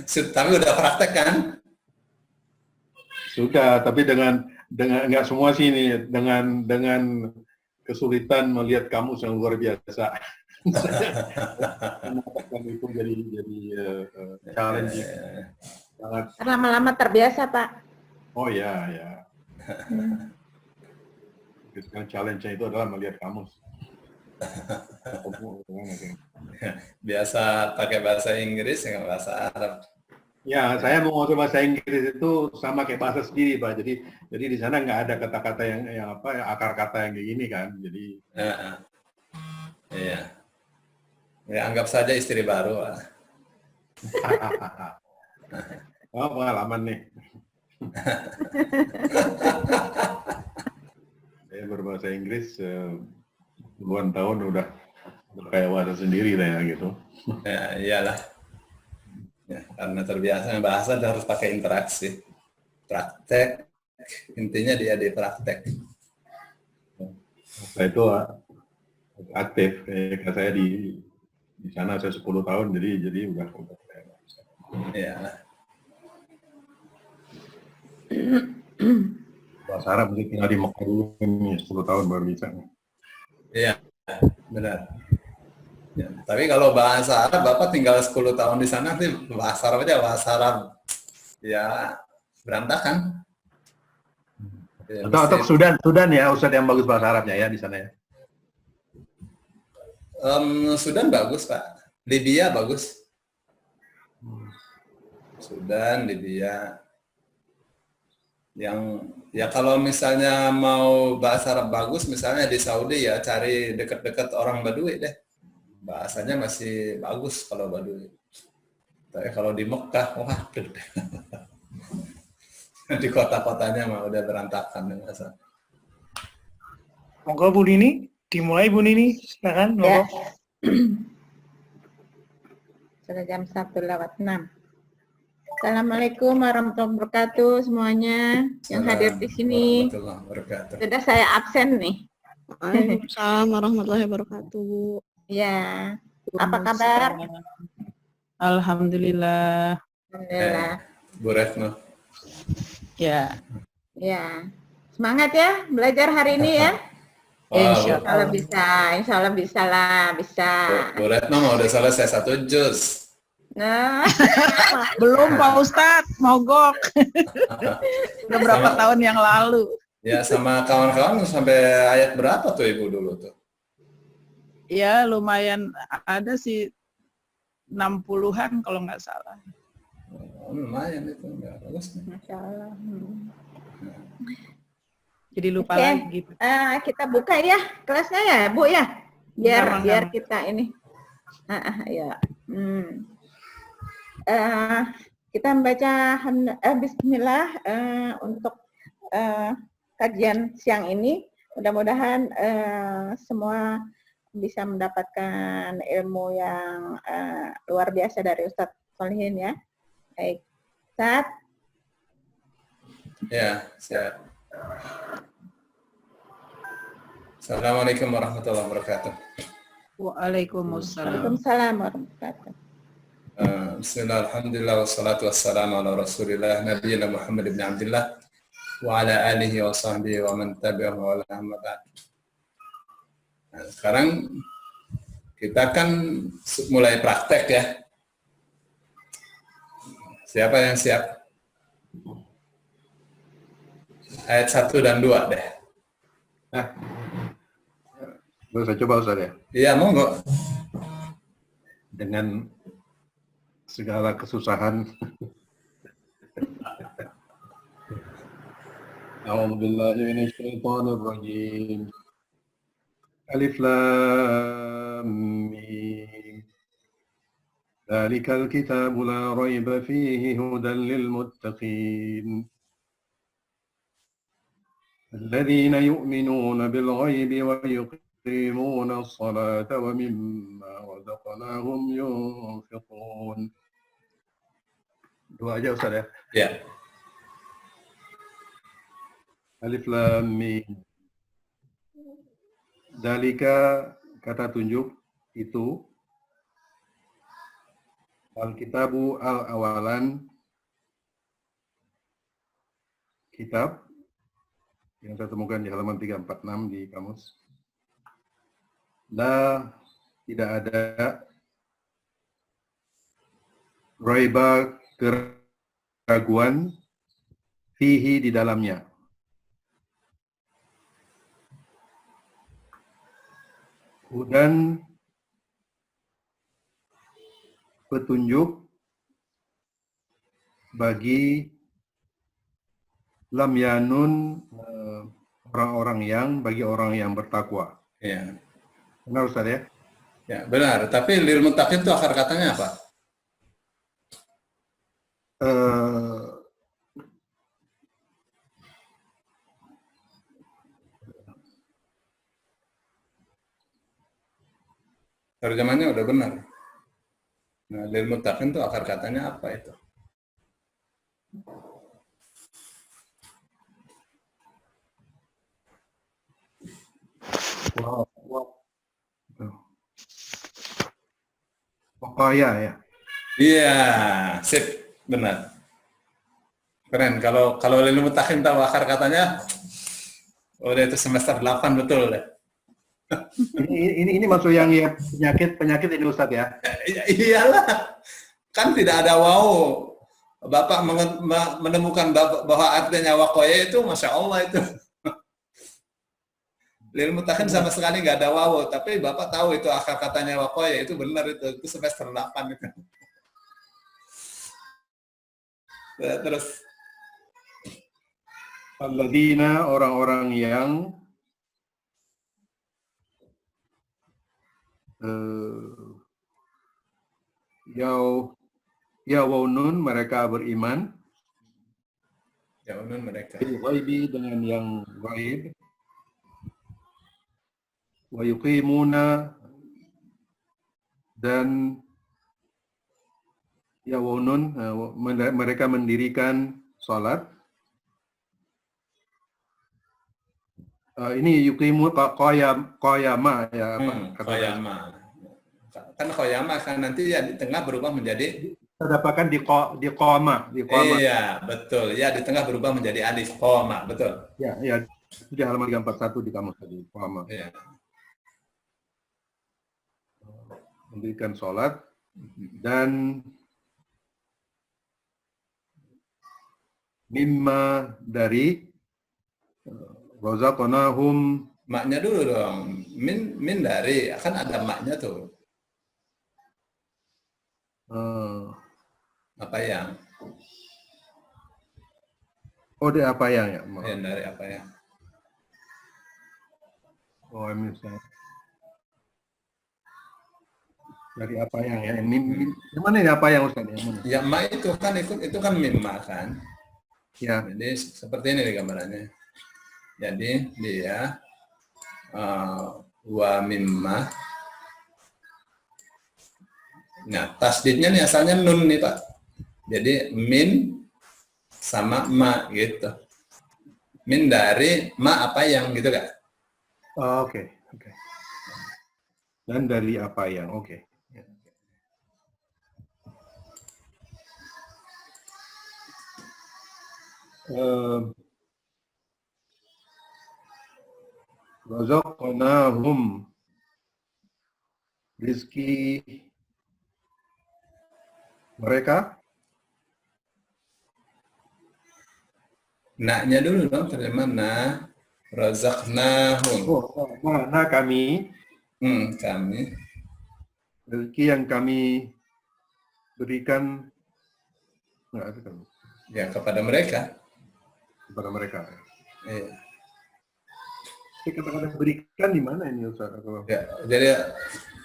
Tapi udah praktek kan? Sudah, tapi dengan nggak semua sih ini dengan kesulitan melihat kamus yang luar biasa. Mengatakan itu jadi challenging. Sangat. Lama-lama terbiasa, Pak. Oh ya, ya. Sekarang challenge-nya itu adalah melihat kamus. Biasa pakai bahasa Inggris dengan bahasa Arab. Ya, saya mau ngomong bahasa Inggris itu sama kayak bahasa sendiri, Pak. Jadi di sana nggak ada kata-kata yang apa, akar kata yang kayak gini kan. Jadi. Iya. Ya, anggap saja istri baru. Oh, pengalaman nih. Saya berbahasa Inggris puluhan tahun udah kayak bahasa sendiri lah ya gitu. Ya, iyalah. Ya, karena terbiasa bahasa harus pakai interaksi. Praktek, intinya dia di praktek. Saya itu aktif, kayak saya di sana saya 10 tahun, jadi udah. Iya. Bahasa Arab mesti tinggal di Mekah dulu ini 10 tahun baru bisa. Iya, benar. Ya, tapi kalau bahasa Arab, Bapak tinggal 10 tahun di sana, sih bahasa Arab aja, bahasa Arab. Ya, berantakan. Ya, atau Sudan ya, Ustadz yang bagus bahasa Arabnya ya di sana ya. Sudan bagus, Pak. Libya bagus. Sudan, Libya. Yang ya kalau misalnya mau bahasa Arab bagus, misalnya di Saudi ya cari dekat-dekat orang Badui deh. Bahasanya masih bagus kalau Badui. Tapi kalau di Mekah, wah, di kota-kotanya mah udah berantakan bahasa. Monggo Bu Nini, dimulai Bu Nini, silakan. Ya. Sudah jam 1:06. Assalamualaikum warahmatullahi wabarakatuh semuanya yang hadir di sini. Sudah saya absen nih. Waalaikumsalam warahmatullahi wabarakatuh, Bu. Ya. Apa kabar? Alhamdulillah. Alhamdulillah. Bu Retno. Ya. Ya. Semangat ya belajar hari ini ya. Insya Allah bisa, insya Allah bisa lah, bisa. Bu Retno mau udah selesai 1 juz. Nah, Belum Pak Ustadz, mogok. Udah berapa tahun yang lalu. Ya sama kawan-kawan sampai ayat berapa tuh Ibu dulu tuh? Ya lumayan ada sih 60-an kalau nggak salah. Oh, lumayan itu, nggak bagus. Masya Allah. Jadi lupa lagi. Kita buka ya kelasnya ya Bu ya, biar kita ini. Ya. Kita membaca Bismillah untuk kajian siang ini. Mudah-mudahan semua bisa mendapatkan ilmu yang luar biasa dari Ustadz Solihin ya. Baik, Ustadz. Ya, siap. Assalamualaikum warahmatullahi wabarakatuh. Waalaikumsalam. Waalaikumsalam warahmatullahi wabarakatuh. Bismillah, alhamdulillah, wassalatu wassalamu ala rasulillah, nabiyina Muhammad ibn Abdullah, wa ala alihi wa sahbihi wa man tabi'ahu wa ala amma ba'd. Nah, sekarang kita kan mulai praktek ya. Siapa yang siap? Ayat 1 dan 2 deh. Saya coba Ustaz ya. Iya, monggo. Dengan segala kesusahan. A'udzubillahi minasyaitonir rajim. Alif Lam Mim. Dzalikal kitabu la raiba fihi hudan lil muttaqin. الذين يؤمنون بالغيب ويقيمون الصلاة ومما رزقناهم ينفقون. Dua aja Ustaz ya. Ya. Alif Lam Mim. Dalika kata tunjuk itu. Al-Kitabu al-awalan, kitab yang saya temukan di halaman 346 di kamus. La, tidak ada raiba, keraguan, fihi, di dalamnya. Dan petunjuk bagi lam yanun, bagi orang yang bertakwa. Ya. Benar Ustaz ya? Ya, benar. Tapi lil muttaqin itu akar katanya apa? Terjemahannya udah benar. Nah, lil muttaqin itu akar katanya apa itu? Waqaya ya. Iya, sip, benar. Keren. Kalau lil muttaqin tahu akar katanya, udah itu semester 8 betul deh. Ini masuk yang ya, penyakit ini Ustaz ya. Iyalah, kan tidak ada wow. Bapak menemukan bahwa artinya waqaya itu, masya Allah itu. Lil muttaqin sama sekali nggak ada wow, tapi Bapak tahu itu akar katanya waqaya, itu benar itu semester 8 itu. Terus Alladzina, orang-orang yang yawaunun, mereka beriman, yawaunun mereka bil ghaibi, dengan yang gaib, wa yuqimuna, dan yawaunun, mereka mendirikan salat. Ini yuqimu qayama ya, apa kata qayama. Kan qayama kan nanti ya di tengah berubah menjadi, kita dapatkan di qama. Iya, betul. Ya, di tengah berubah menjadi alif, qama, betul. Ya, itu di halaman 341 di kamus tadi, qama. Iya. Mendirikan sholat, dan mimma, dari razaqnahum. Maknya dulu dong. Min dari, kan ada maknya tuh. Apa yang? Oh, dari apa yang ya? Yang dari apa yang? Oh, misalnya. Dari apa yang ya? Yang mana ini apa yang Ustaz? Yang mana? Ya, ma itu kan itu kan mimma kan. Ya. Jadi seperti ini nih gambarannya. Jadi dia wa mimma. Nah, tasdidnya nih asalnya nun nih Pak. Jadi min sama ma gitu. Min dari, ma apa yang gitu kan? Oh, oke. Dan dari apa yang, oke. Razaqnahum, rizki mereka. Naknya dulu dong, terjemah nah. Razaqnahum. Nah, kami. Kami. Rezeki yang kami berikan. Ya, kepada mereka. Kepada mereka. Iya. Kata-kata berikan di mana ini Ustaz? Ya, jadi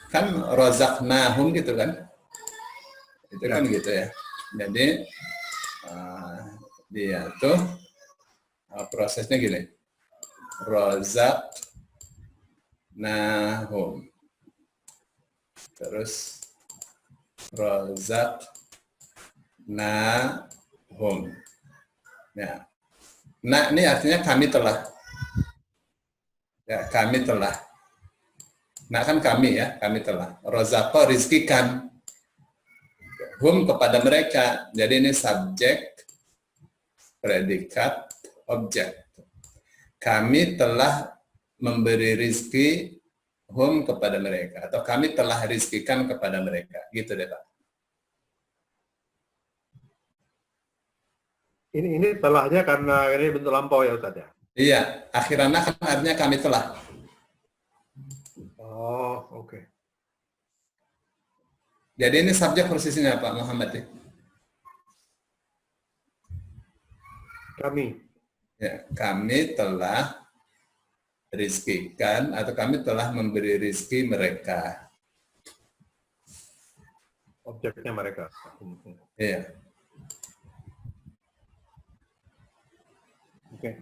kan razaqnahum gitu kan. Itu kan gitu ya. Jadi dia tuh prosesnya gini. Razaqnahum. Terus razaqnahum. Ya. Nah, ini artinya kami telah. Ya, kami telah. Nah, kan kami ya, kami telah. Razaqo, rizkikan. hum kepada mereka. Jadi ini subjek, predikat, objek. Kami telah memberi rizki hum kepada mereka, atau kami telah rizkikan kepada mereka. Gitu deh Pak. Ini telahnya karena ini bentuk lampau ya Ustaz ya? Iya, akhirana kan artinya kami telah. Oh, oke. Jadi ini subjek posisinya Pak Muhammad ya? Kami. Ya, kami telah rizkikan atau kami telah memberi rizki mereka. Objeknya mereka. Iya. Oke.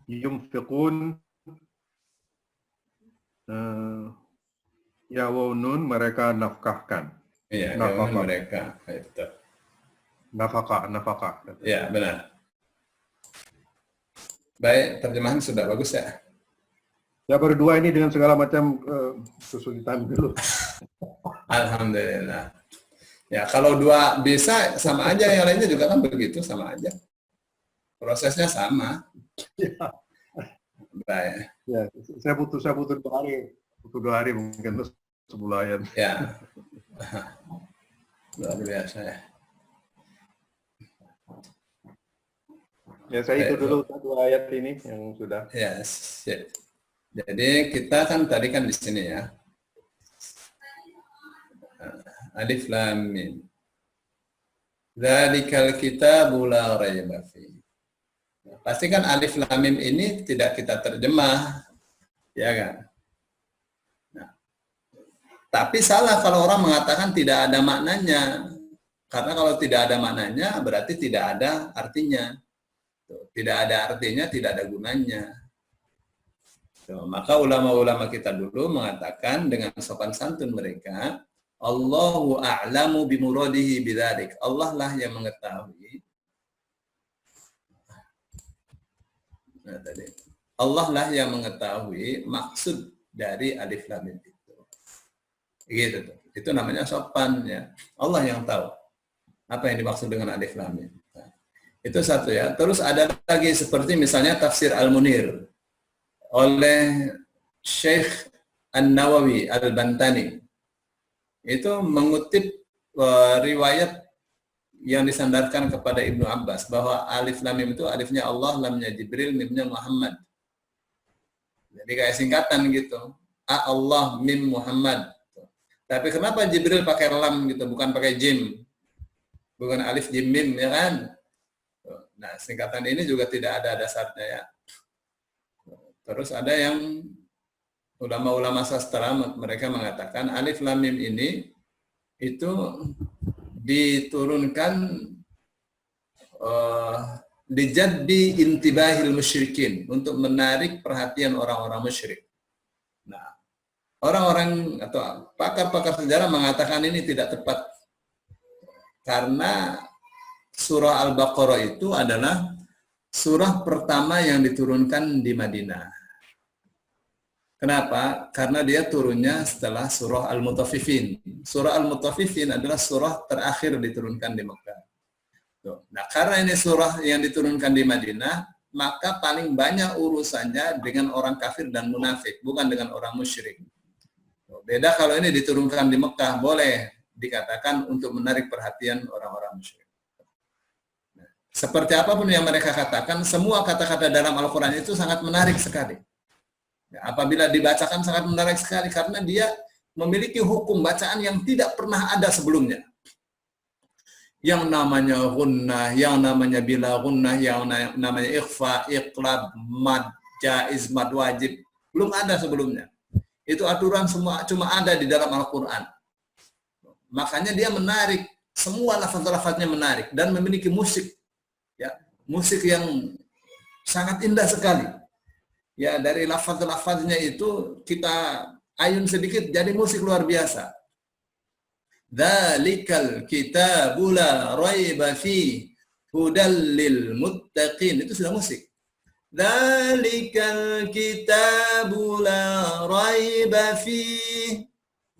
Yumfiqun yawunun mereka nafkahkan. Iya, Nafkah. mereka. Itu. Nafkah. Ya, benar. Baik, terjemahan sudah bagus ya? Ya berdua ini dengan segala macam kesulitan dulu. Alhamdulillah. Ya, kalau dua bisa sama aja, yang lainnya juga kan begitu, sama aja. Prosesnya sama. Ya. Baik. Ya, saya butuh 2 hari. Butuh 2 hari mungkin terus sebulan. Ya. Luar biasa ya. Ya, saya itu dulu 2 ayat ini yang sudah. Ya, sip. Jadi kita kan tadi kan di sini ya. Alif Lam Mim. Dzalikal kitabu la raiba fihi. Pasti kan Alif Lam Mim ini tidak kita terjemah, ya kan? Nah, tapi salah kalau orang mengatakan tidak ada maknanya. Karena kalau tidak ada maknanya berarti tidak ada artinya. Tidak ada artinya, tidak ada gunanya. Maka ulama-ulama kita dulu mengatakan dengan sopan santun mereka, Allahu a'lamu bimuradihi bidzalik. Allah lah yang mengetahui. Nah, tadi. Allah lah yang mengetahui maksud dari Alif Lam Mim itu. Gitu tuh. Itu namanya sopan ya. Allah yang tahu apa yang dimaksud dengan Alif Lam Mim. Nah, itu satu ya. Terus ada lagi seperti misalnya tafsir Al-Munir oleh Syekh An-Nawawi Al-Bantani. Itu mengutip riwayat yang disandarkan kepada Ibnu Abbas bahwa Alif Lam Mim itu alifnya Allah, lamnya Jibril, mimnya Muhammad. Jadi kayak singkatan gitu. Allah Mim Muhammad. Tapi kenapa Jibril pakai lam gitu, bukan pakai jim? Bukan alif jim mim ya kan? Nah, singkatan ini juga tidak ada dasarnya ya. Terus ada yang ulama-ulama sastra mereka mengatakan Alif Lam Mim ini itu diturunkan dijadbi intibahil musyrikin untuk menarik perhatian orang-orang musyrik. Nah, orang-orang atau pakar-pakar sejarah mengatakan ini tidak tepat karena surah Al-Baqarah itu adalah surah pertama yang diturunkan di Madinah. Kenapa? Karena dia turunnya setelah surah Al-Mutaffifin. Surah Al-Mutaffifin adalah surah terakhir diturunkan di Mekah. Nah, karena ini surah yang diturunkan di Madinah, maka paling banyak urusannya dengan orang kafir dan munafik, bukan dengan orang musyrik. Beda kalau ini diturunkan di Mekah, boleh dikatakan untuk menarik perhatian orang-orang musyrik. Nah, seperti apapun yang mereka katakan, semua kata-kata dalam Al-Quran itu sangat menarik sekali. Ya, apabila dibacakan sangat menarik sekali karena dia memiliki hukum bacaan yang tidak pernah ada sebelumnya. Yang namanya gunnah, yang namanya bila gunnah, yang namanya ikhfa, iqlab, mad, jaiz, mad wajib, belum ada sebelumnya. Itu aturan semua cuma ada di dalam Al-Quran. Makanya dia menarik, semua lafaz-lafaznya menarik dan memiliki musik. Ya, musik yang sangat indah sekali. Ya, dari lafaz-lafaznya itu kita ayun sedikit jadi musik luar biasa. Dzalikal kitabu la raiba fi hudal lil muttaqin, itu sudah musik. Dzalikal kitabu la raiba fi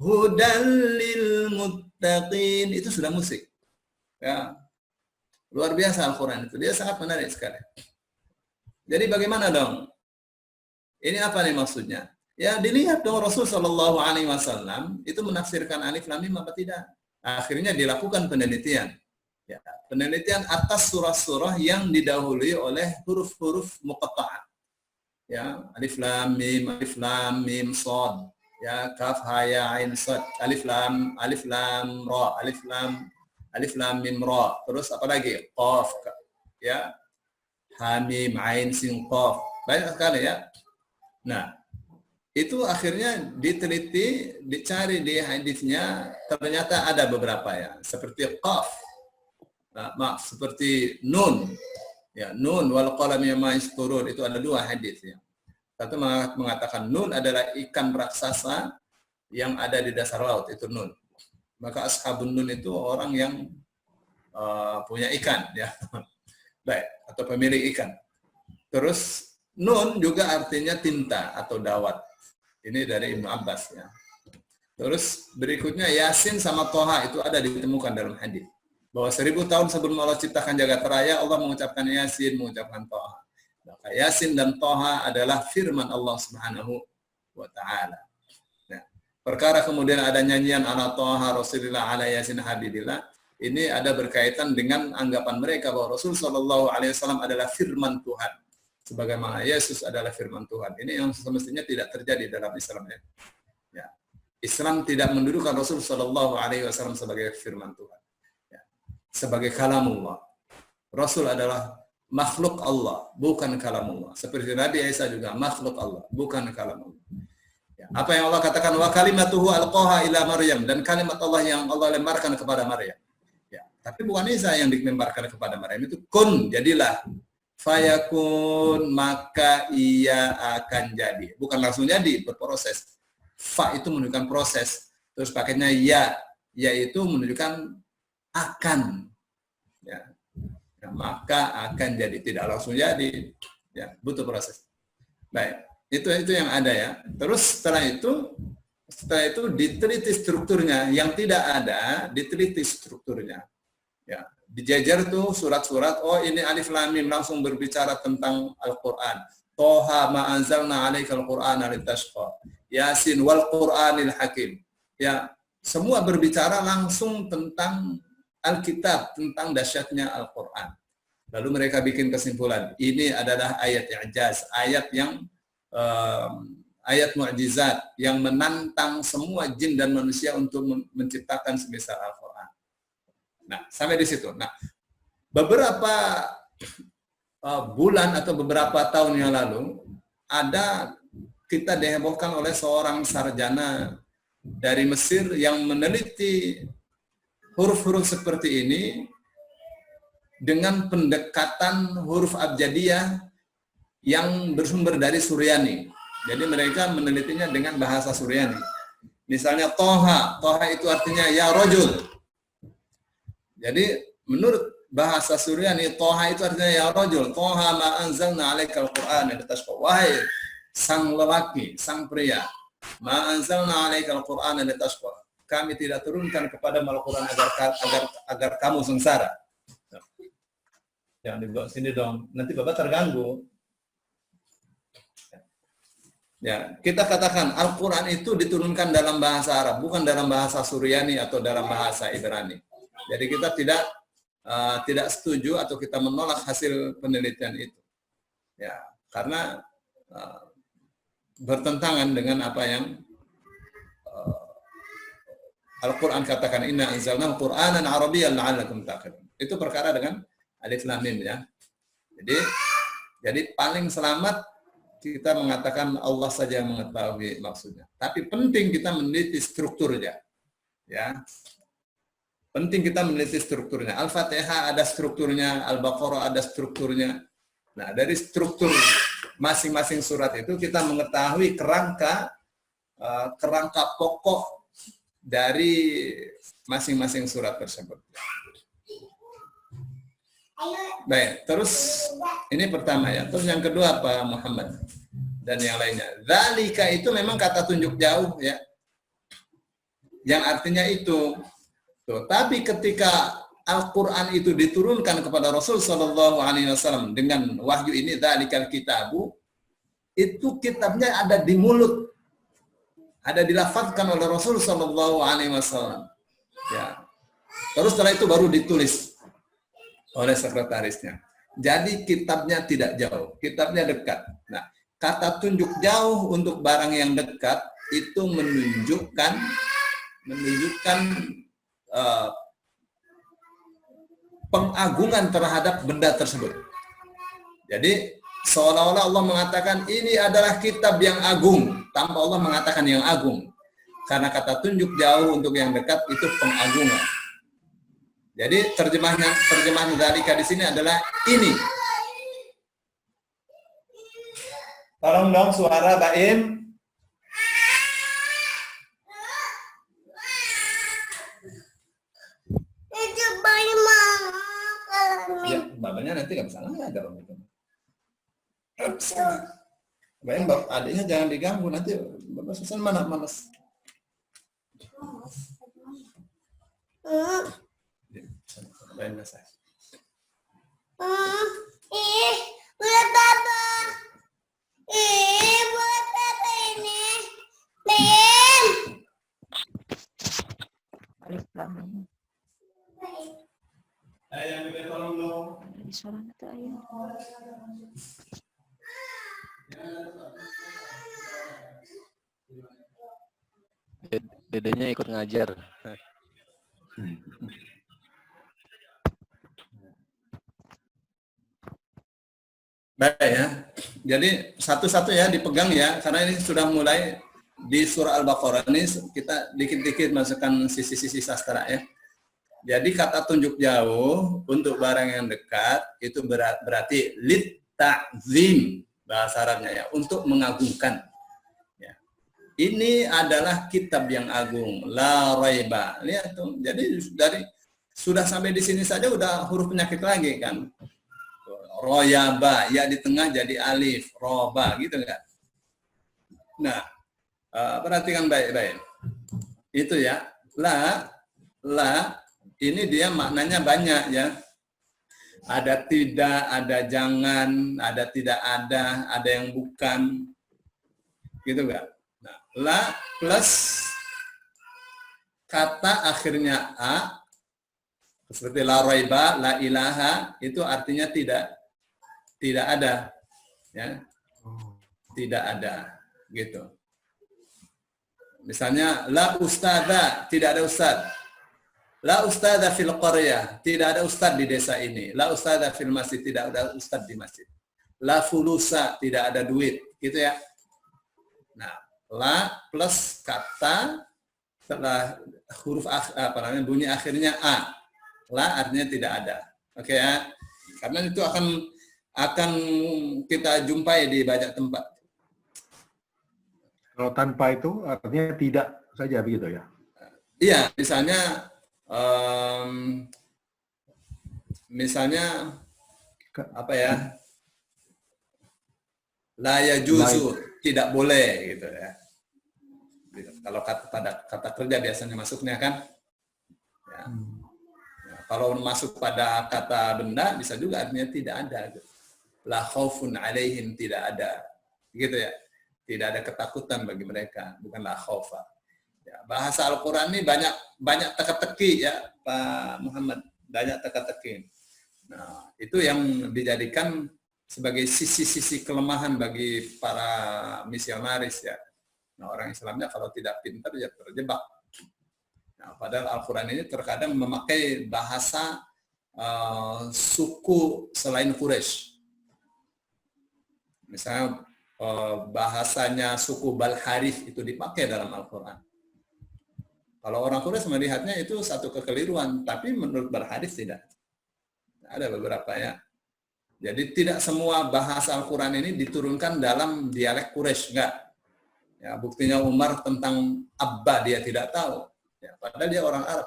hudal lil muttaqin, itu sudah musik. Ya. Luar biasa Al-Quran itu, dia sangat menarik sekali. Jadi bagaimana dong? Ini apa nih maksudnya? Ya dilihat dong Rasul Shallallahu Alaihi Wasallam itu menafsirkan alif lam mim apa tidak. Akhirnya dilakukan penelitian. Ya, penelitian atas surah-surah yang didahului oleh huruf-huruf muqatta'ah. Ya, alif lam mim shad, ya kaf ha ya ain sad, alif lam ra, alif lam mim ra. Terus apa lagi? Qaf, ya. Ha mim ain sin qaf. Banyak sekali ya. Nah, itu akhirnya diteliti, dicari di hadisnya, ternyata ada beberapa ya, seperti qaf, seperti nun, ya nun wal qalami ma yasturun, itu ada dua hadis ya. Satu mengatakan nun adalah ikan raksasa yang ada di dasar laut, itu nun. Maka ashabun nun itu orang yang punya ikan ya, baik, atau pemilik ikan. Terus nun juga artinya tinta atau dawat. Ini dari Ibnu Abbas ya. Terus berikutnya Yasin sama Toha itu ada ditemukan dalam hadis. Bahwa 1000 tahun sebelum Allah ciptakan jagat raya, Allah mengucapkan Yasin, mengucapkan Toha. Maka Yasin dan Toha adalah firman Allah Subhanahu wa Ta'ala. Nah, perkara kemudian ada nyanyian ala Toha Rasulillah ala Yasin Habibillah, ini ada berkaitan dengan anggapan mereka bahwa Rasul Shallallahu Alaihi Wasallam adalah firman Tuhan. Sebagaimana Yesus adalah firman Tuhan. Ini yang semestinya tidak terjadi dalam Islam. Ya. Islam tidak mendudukan Rasul Shallallahu Alaihi Wasallam sebagai firman Tuhan. Ya. Sebagai kalamullah. Rasul adalah makhluk Allah, bukan kalamullah. Seperti Nabi Isa juga makhluk Allah, bukan kalamullah. Ya. Apa yang Allah katakan, wa kalimatuhu alqaha ila Maryam, dan kalimat Allah yang Allah lemparkan kepada Maryam. Ya. Tapi bukan Isa yang dilemparkan kepada Maryam, itu kun, jadilah. Fayakun, maka ia akan jadi. Bukan langsung jadi, berproses. Fa itu menunjukkan proses. Terus pakainya ya. Ya itu menunjukkan akan. Ya. Ya, maka akan jadi. Tidak langsung jadi. Ya, butuh proses. Baik. Itu yang ada ya. Terus setelah itu diteliti strukturnya. Yang tidak ada, diteliti strukturnya. Ya. Dijajar tuh surat-surat, oh ini alif lam mim langsung berbicara tentang Al-Qur'an. Toha ma anzalna 'alaikal qur'ana litashqa. Yasin wal Qur'anil Hakim. Ya, semua berbicara langsung tentang Alkitab, tentang dahsyatnya Al-Qur'an. Lalu mereka bikin kesimpulan, ini adalah ayat i'jaz, ayat yang ayat mukjizat yang menantang semua jin dan manusia untuk menciptakan semisal Al-Qur'an. Nah, sampai di situ. Nah, beberapa bulan atau beberapa tahun yang lalu, kita dihebohkan oleh seorang sarjana dari Mesir yang meneliti huruf-huruf seperti ini dengan pendekatan huruf abjadiyah yang bersumber dari Suryani. Jadi mereka menelitinya dengan bahasa Suryani. Misalnya Toha itu artinya ya rojul. Jadi menurut bahasa Suryani, Toha itu artinya ya rajul. Toha ma anzalna 'alaikal qur'ana litashqa. Wahai sang lelaki, sang pria, ma anzalna 'alaikal qur'ana litashqa. Kami tidak turunkan kepada Al-Qur'an agar kamu sengsara. Jangan dibawa sini dong, nanti Bapak terganggu. Ya, kita katakan Al-Qur'an itu diturunkan dalam bahasa Arab, bukan dalam bahasa Suryani atau dalam bahasa Ibrani. Jadi kita tidak setuju atau kita menolak hasil penelitian itu, ya karena bertentangan dengan apa yang Al-Quran katakan, inna anzalnahu Qur'anan Arabiyyan la'allakum taqilun. Itu perkara dengan alif lam mim ya. Jadi paling selamat kita mengatakan Allah saja yang mengetahui maksudnya. Tapi penting kita meneliti strukturnya, ya. Penting kita meneliti strukturnya. Al-Fatihah ada strukturnya, Al-Baqarah ada strukturnya. Nah, dari struktur masing-masing surat itu kita mengetahui kerangka pokok dari masing-masing surat tersebut. Baik, terus ini pertama ya. Terus yang kedua Pak Muhammad dan yang lainnya. Dzalika itu memang kata tunjuk jauh ya. yang artinya itu. Tuh, tapi ketika Al-Quran itu diturunkan kepada Rasul Shallallahu Alaihi Wasallam dengan wahyu ini, dzalikal kitabu, itu kitabnya ada di mulut, ada dilafazkan oleh Rasul Shallallahu Alaihi Wasallam. Ya. Terus setelah itu baru ditulis oleh sekretarisnya. Jadi kitabnya tidak jauh, kitabnya dekat. Nah, kata tunjuk jauh untuk barang yang dekat itu menunjukkan pengagungan terhadap benda tersebut. Jadi seolah-olah Allah mengatakan ini adalah kitab yang agung, tanpa Allah mengatakan yang agung. Karena kata tunjuk jauh untuk yang dekat itu pengagungan. Jadi terjemahan dzalika di sini adalah ini. Tolong dong suara Baim. Ya, babanya nanti nggak bisa ngajar om itu. Bayang adiknya jangan diganggu nanti bapak susah mana malas. Bayang nggak saya. Buat apa? Buat apa ini? Ben. Ayah minta tolong dong. Suara itu ayah. Dedenya ikut ngajar. Baik ya. Jadi satu-satu ya dipegang ya, karena ini sudah mulai di surah Al-Baqarah ini kita dikit-dikit masukkan sisi-sisi sastra ya. Jadi kata tunjuk jauh untuk barang yang dekat itu berarti lit ta'zim bahasa Arabnya ya, untuk mengagungkan. Ya. Ini adalah kitab yang agung, la raiba. Lihat tuh. Jadi dari sudah sampai di sini saja udah huruf penyakit lagi kan. Royaba, ya di tengah jadi alif, roba gitu kan. Nah, perhatikan baik-baik. Itu ya, la ini dia maknanya banyak ya. Ada tidak, ada jangan, ada tidak ada yang bukan. Gitu kan. Nah, la plus kata akhirnya a, seperti la raiba, la ilaha, itu artinya tidak ada. Ya. Tidak ada. Gitu. Misalnya, la ustada, tidak ada ustad. La ustada fil qaryah, tidak ada ustad di desa ini. La ustada fil masjid, tidak ada ustad di masjid. La fulusa, tidak ada duit, gitu ya. Nah, la plus kata setelah huruf bunyi akhirnya a. La artinya tidak ada. Oke ya. Karena itu akan kita jumpai di banyak tempat. Kalau tanpa itu artinya tidak saja begitu ya? Iya, misalnya apa ya? La yajuzu, tidak boleh gitu ya. Kalau pada kata kerja biasanya masuknya kan. Ya. Nah, kalau masuk pada kata benda bisa juga artinya tidak ada. Gitu. La khaufun alaihim, tidak ada. Gitu ya. Tidak ada ketakutan bagi mereka, bukan la khaufa. Ya, bahasa Al-Qur'an ini banyak teka-teki ya, Pak Muhammad, banyak teka-teki. Nah, itu yang dijadikan sebagai sisi-sisi kelemahan bagi para misionaris ya. Nah, orang Islamnya kalau tidak pintar ya terjebak. Nah, padahal Al-Quran ini terkadang memakai bahasa suku selain Quraisy. Misalnya bahasanya suku Bal-Harith itu dipakai dalam Al-Quran. Kalau orang Quraisy melihatnya itu satu kekeliruan, tapi menurut Bal-Harith tidak. Ada beberapa ya. Jadi tidak semua bahasa Al-Quran ini diturunkan dalam dialek Quraisy, enggak. Ya, buktinya Umar tentang Abba dia tidak tahu. Ya, padahal dia orang Arab.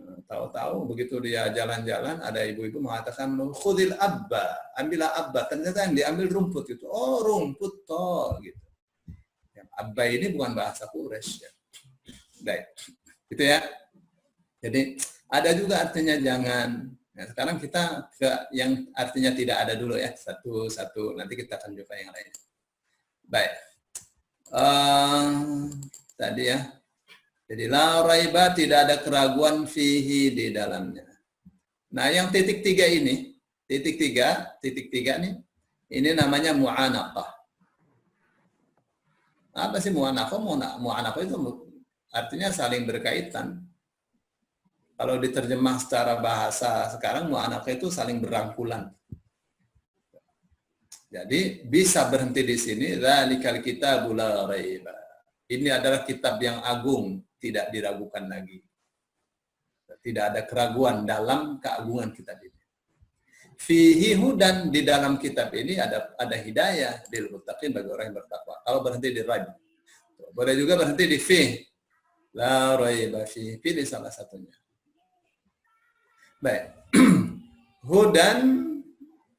Tahu-tahu begitu dia jalan-jalan ada ibu-ibu mengatakan khudil Abba, ambillah Abba. Ternyata yang diambil rumput itu. Oh, rumput toh gitu. Yang Abba ini bukan bahasa Quraisy ya. Baik. Itu ya. Jadi ada juga artinya jangan. Nah, sekarang kita ke yang artinya tidak ada dulu ya. Satu-satu. Nanti kita akan jumpa yang lain. Baik. Tadi ya. Jadi la raiba, tidak ada keraguan fihi di dalamnya. Nah, yang titik tiga ini, titik tiga nih, ini namanya mu'anaqah. Apa sih mu'anaqah? Mu'anaqah itu artinya saling berkaitan. Kalau diterjemah secara bahasa sekarang, mu'anaqah itu saling berangkulan. Jadi bisa berhenti di sini. Dzalikal kitabul la raiba. Ini adalah kitab yang agung, tidak diragukan lagi. Tidak ada keraguan dalam keagungan kitab ini. Fihi hudan, di dalam kitab ini ada hidayah lil muttaqin, bagi orang yang bertakwa. Kalau berhenti di raib. Boleh juga berhenti di fi. La raiba fi. Pilih salah satunya. Baik.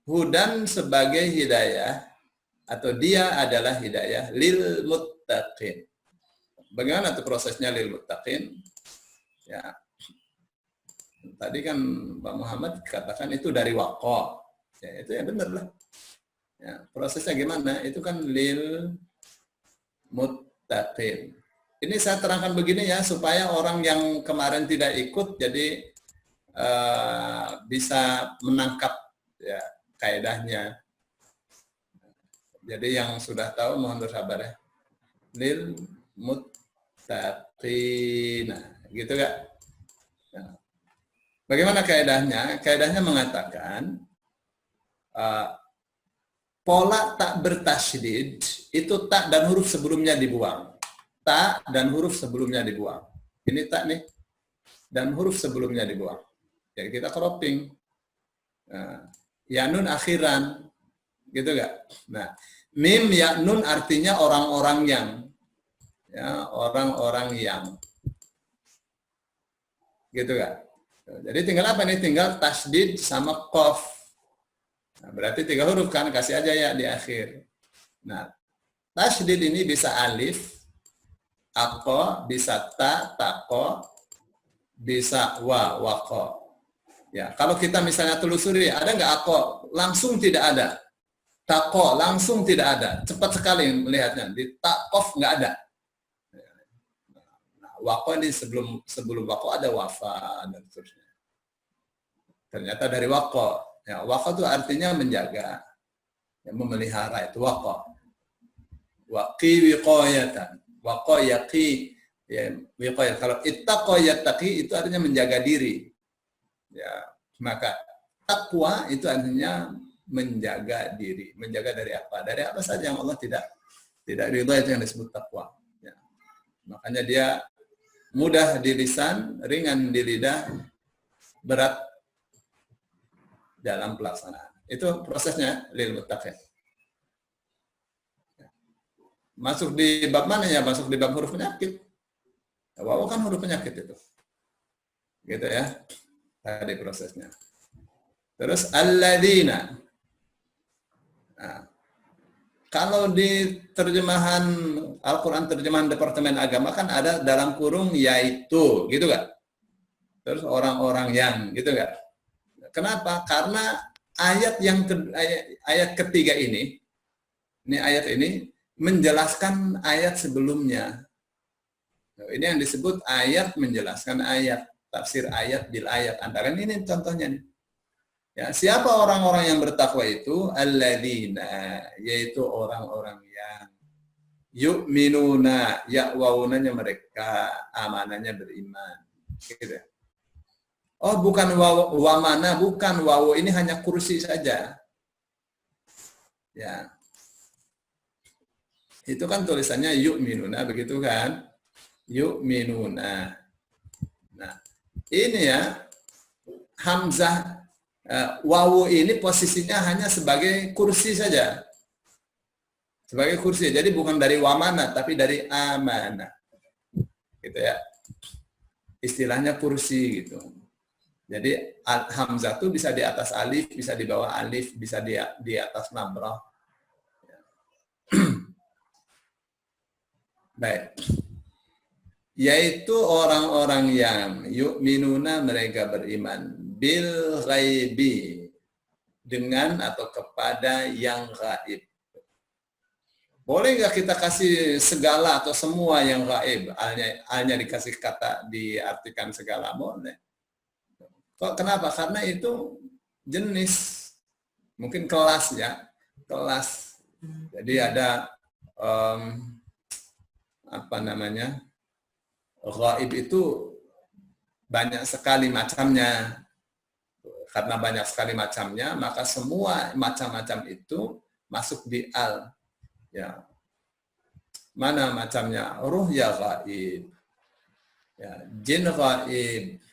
Hudan sebagai hidayah, atau dia adalah hidayah lil muttaqin. Bagaimana tuh prosesnya lil muttaqin? Ya. Tadi kan Pak Muhammad katakan itu dari waqa. Ya, itu ya benar lah. Ya, prosesnya gimana? Itu kan lil muttaqin. Ini saya terangkan begini ya, supaya orang yang kemarin tidak ikut jadi bisa menangkap ya kaidahnya. Jadi yang sudah tahu mohon bersabar ya. Lil muttaqina, gitu gak? Nah, bagaimana kaidahnya? Kaidahnya mengatakan pola tak bertasydid itu tak dan huruf sebelumnya dibuang. Tak dan huruf sebelumnya dibuang. Ini tak nih dan huruf sebelumnya dibuang. Jadi kita cropping. Ya nun akhiran, gitu gak? Nah, mim ya nun artinya orang-orang yang, ya orang-orang yang, gitu gak? Jadi tinggal apa nih? Tinggal tasdid sama qaf. Nah, berarti 3 huruf kan? Kasih aja ya di akhir. Nah, tasdid ini bisa alif, aqo, bisa ta, taqo, bisa waqo. Ya, kalau kita misalnya telusuri, ada nggak ako? Langsung tidak ada. Tako, langsung tidak ada. Cepat sekali melihatnya. Di takof nggak ada. Nah, wako ini sebelum wako ada wafa dan seterusnya. Ternyata dari wako. Ya, wako itu artinya menjaga, ya, memelihara, itu wako. Waqi wiqayatan. Wako yaqi, ya, wiqayat. Kalau ittaqo yattaqi itu artinya menjaga diri. Ya, maka takwa itu artinya menjaga diri. Menjaga dari apa? Dari apa saja yang Allah tidak ridha, itu yang disebut takwa. Ya. Makanya dia mudah di lisan, ringan di lidah, berat dalam pelaksanaan. Itu prosesnya lil muttaqin. Masuk di bab mana ya? Masuk di bab huruf penyakit. Waw kan huruf penyakit itu. Gitu ya. Tadi prosesnya. Terus alladzina. Nah, kalau di terjemahan Al-Quran, terjemahan Departemen Agama kan ada dalam kurung yaitu, gitu gak? Terus orang-orang yang, gitu gak? Kenapa? Karena ayat ketiga ini ayat ini menjelaskan ayat sebelumnya. Ini yang disebut ayat menjelaskan ayat. Tafsir ayat bil ayat. Antara ini contohnya nih. Ya, siapa orang-orang yang bertakwa itu? Alladzina, yaitu orang-orang yang yu'minuna, ya wawunanya mereka, amanahnya beriman. Gitu. Oh, bukan wamana, bukan wawu, ini hanya kursi saja. Ya. Itu kan tulisannya yu'minuna, begitu kan? Yu'minuna. Nah, ini ya, hamzah wawu ini posisinya hanya sebagai kursi saja. Sebagai kursi. Jadi bukan dari wamana, tapi dari amana. Gitu ya. Istilahnya kursi gitu. Jadi hamzah itu bisa di atas alif, bisa di bawah alif, bisa di atas namrah. Baik. yaitu orang-orang yang yu'minuna mereka beriman bil ghaibi dengan atau kepada yang gaib. Boleh nggak kita kasih segala atau semua yang gaib? Hanya dikasih kata diartikan segala boleh. Kok kenapa? Karena itu jenis, mungkin kelas ya, kelas. Jadi ada apa namanya? Gaib itu banyak sekali macamnya. Karena banyak sekali macamnya, maka semua macam-macam itu masuk di al. Ya. Mana macamnya? Ruh ya gaib. Ya, jin gaib.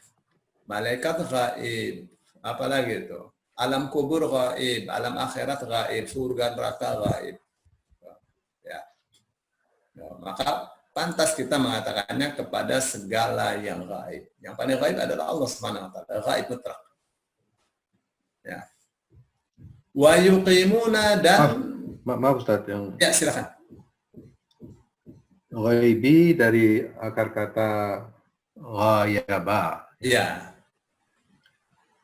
Malaikat gaib. Apalagi itu? Alam kubur gaib, alam akhirat gaib, surga neraka gaib. Ya. Ya, maka pantas kita mengatakannya kepada segala yang gaib. Yang paling gaib adalah Allah Subhanahu wa taala, gaib mutlak. Ya. Wa yuqimuna dan maaf Ustaz, yang ya silakan. ghaibi dari akar kata ghayaba. Iya.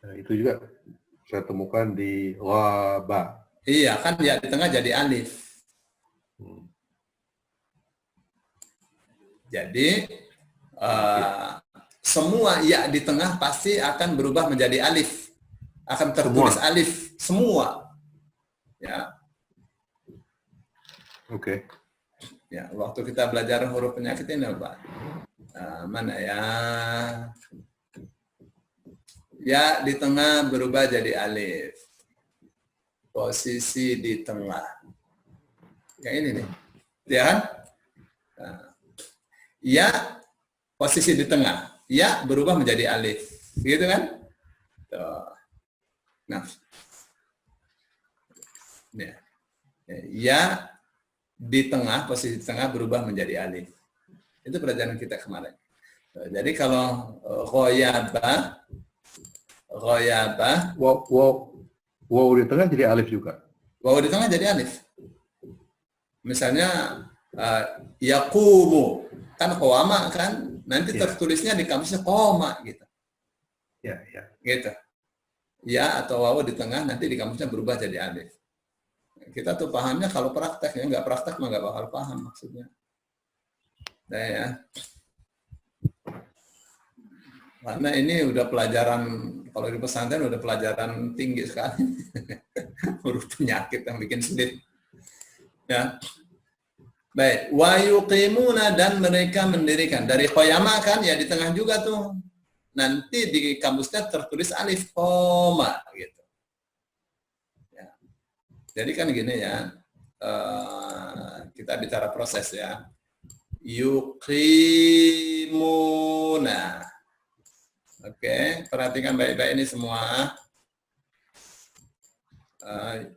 Nah, itu juga saya temukan di ghaba. Iya, kan ya di tengah jadi alif. Jadi semua ya di tengah pasti akan berubah menjadi alif, akan tertulis semua. Alif semua. Ya. Oke. Ya, waktu kita belajar huruf penyakit ini Pak. Mana ya? Ya di tengah berubah jadi alif. Posisi di tengah. Yang ini nih. Ya kan? Ya, posisi di tengah. Ya, berubah menjadi alif. Gitu kan? Tuh. Nah. Ya, di tengah, posisi di tengah berubah menjadi alif. Itu pelajaran kita kemarin. Jadi kalau ghoyabah, wow di tengah jadi alif juga. Wow di tengah jadi alif. Misalnya, yaqumu. Kan qawama kan nanti tertulisnya di kamusnya qoma gitu. Ya, ya. Gitu. Ya atau waw di tengah nanti di kamusnya berubah jadi alif. Kita tuh pahamnya kalau praktek ya, nggak praktek mah nggak bakal paham maksudnya. Nah ya. Karena ini udah pelajaran, kalau di pesantren udah pelajaran tinggi sekali. Huruf penyakit yang bikin sulit. Ya. Baik, wa yuqimuna dan mereka mendirikan. Dari qoyama kan ya di tengah juga tuh. Nanti di kamusnya tertulis alif koma gitu. Ya. Jadi kan gini ya. Kita bicara proses ya. Yuqimuna. Oke, perhatikan baik-baik ini semua.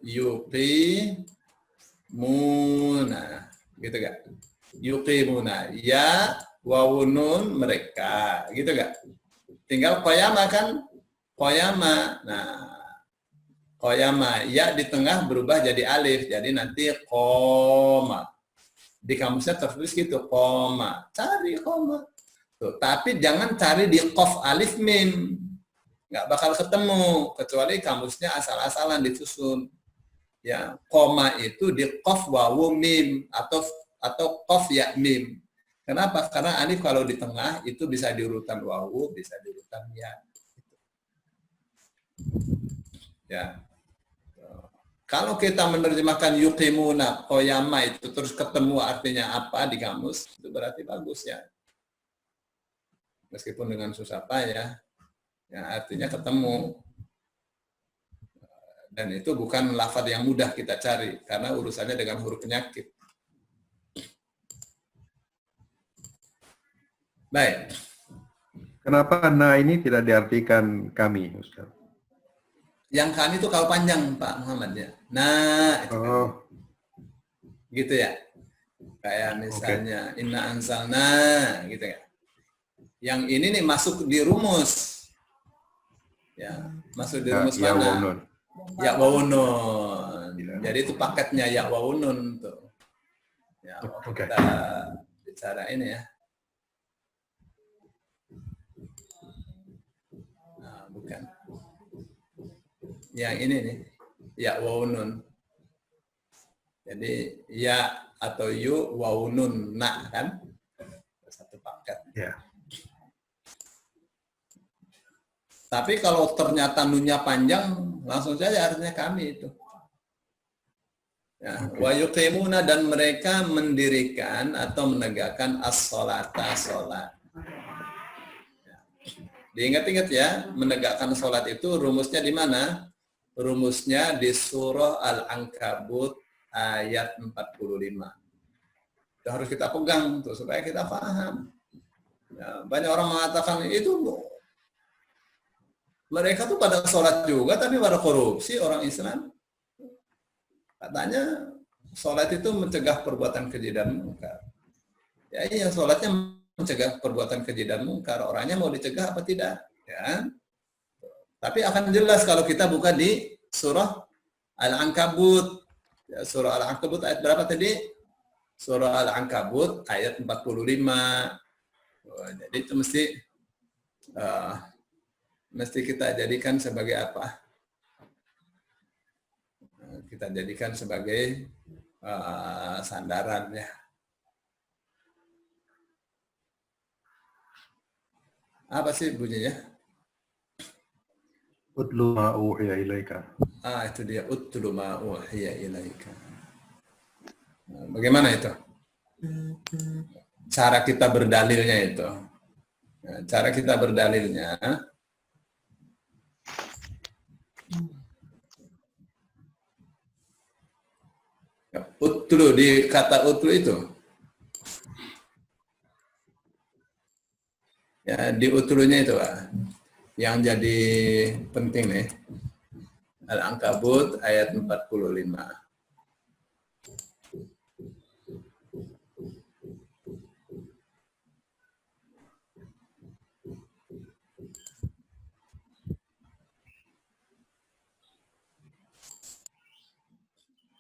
Yuqimuna. Gitu gak? Yuqimuna. Ya, wawunun mereka. Gitu gak? Tinggal qoyama kan? Qoyama. Nah, qoyama. Ya di tengah berubah jadi alif. Jadi nanti koma. Di kamusnya tertulis gitu. Koma. Cari koma. Tuh, tapi jangan cari di qaf alif mim. Nggak bakal ketemu. Kecuali kamusnya asal-asalan disusun. Ya, koma itu di qaf wawu mim atau qaf ya mim. Kenapa? Karena alif kalau di tengah itu bisa di urutan wawu, bisa di urutan ya. Ya. Kalau kita menerjemahkan yuqimuna qoyama itu terus ketemu artinya apa di kamus, itu berarti bagus ya. Meskipun dengan susah payah, ya artinya ketemu. Dan itu bukan lafaz yang mudah kita cari, karena urusannya dengan huruf penyakit. Baik. Kenapa na ini tidak diartikan kami, Ustaz? Yang kami itu kalau panjang, Pak Muhammad ya. Nah, itu kan. Gitu ya. Kayak misalnya, inna anzalna, gitu ya. Yang ini nih masuk di rumus. Ya, masuk di rumus mana? Ya wawunun. Jadi itu paketnya ya wawunun tuh. Ya, kita bicara ini ya. Bukan. Yang ini nih, ya waunun. Jadi ya atau yu waunun na kan? Satu paket. Ya. Tapi kalau ternyata nunnya panjang, langsung saja artinya kami itu. Ya, wa yuqimuna, dan mereka mendirikan atau menegakkan as-sholata, sholat. Ya. Diingat-ingat ya, menegakkan sholat itu rumusnya di mana? Rumusnya di surah Al-Ankabut ayat 45. Itu harus kita pegang tuh, supaya kita paham. Ya, banyak orang mengatakan itu mereka tuh pada sholat juga, tapi pada korupsi orang Islam. Katanya sholat itu mencegah perbuatan keji dan mungkar. Ya iya, sholatnya mencegah perbuatan keji dan mungkar. Orangnya mau dicegah apa tidak? Ya. Tapi akan jelas kalau kita buka di surah Al-Ankabut. Ya, surah Al-Ankabut ayat berapa tadi? Surah Al-Ankabut ayat 45. Jadi itu mesti kita jadikan sebagai apa? Kita jadikan sebagai sandaran ya. Apa sih bunyinya? Utlu ma uhiya ilaika. Itu dia, utlu ma uhiya ilaika. Bagaimana itu? Cara kita berdalilnya itu. Cara kita berdalilnya, utlu, di kata utlu itu ya, di utlunya itu Pak, yang jadi penting nih, Al-Ankabut ayat 45.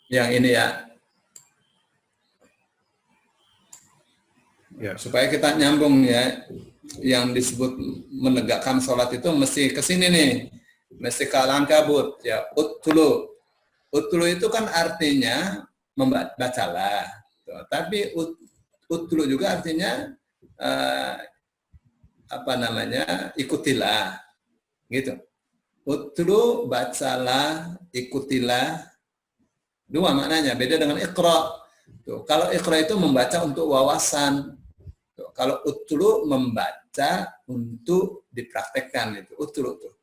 Yang ini ya, supaya kita nyambung ya, yang disebut menegakkan sholat itu mesti ke sini nih, mesti ke Al-Ankabut ya. Utlu itu kan artinya membacalah, tapi utlu juga artinya ikutilah, gitu. Utlu, bacalah, ikutilah. Dua maknanya, beda dengan iqra. Tuh, kalau iqra itu membaca untuk wawasan. Tuh, kalau utlu membaca untuk dipraktekkan, itu utlu tuh.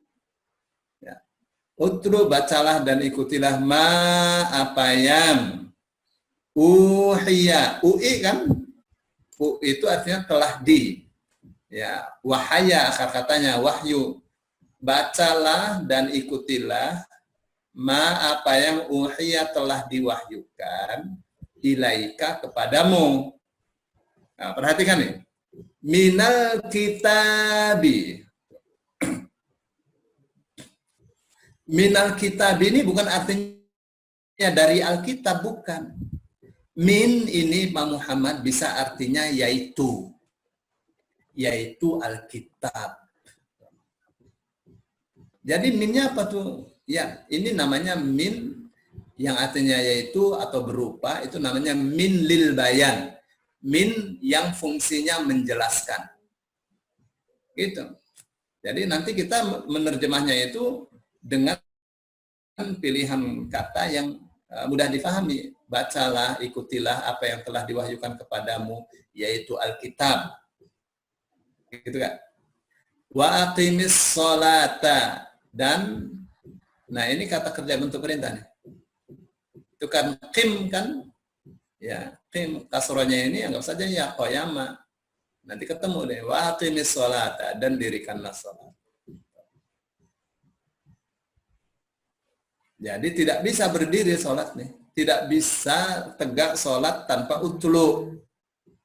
Ya. Utlu, bacalah dan ikutilah ma apa yang uhiya. Ui kan? U itu artinya telah di. Ya, wahaya akar katanya wahyu. Bacalah dan ikutilah ma apa yang uhiya telah diwahyukan ilaika kepadamu. Nah, perhatikan nih. Minal kitabi. Minal kitab ini bukan artinya dari Alkitab, bukan. Min ini Pak Muhammad bisa artinya yaitu Alkitab. Jadi minnya apa tuh? Ya, ini namanya min yang artinya yaitu atau berupa, itu namanya min lil bayan. Min yang fungsinya menjelaskan. Gitu. Jadi nanti kita menerjemahnya itu dengan pilihan kata yang mudah difahami. Bacalah, ikutilah apa yang telah diwahyukan kepadamu, yaitu Alkitab. Gitu kan? Wa aqimis sholata, dan nah ini kata kerja bentuk perintah nih. Itu kan qim kan? Ya, qim kasrohnya ini anggap saja ya qoyama. Nanti ketemu deh, wa aqimis sholata, dan dirikanlah sholat. Jadi tidak bisa berdiri sholat nih. Tidak bisa tegak sholat tanpa utlu.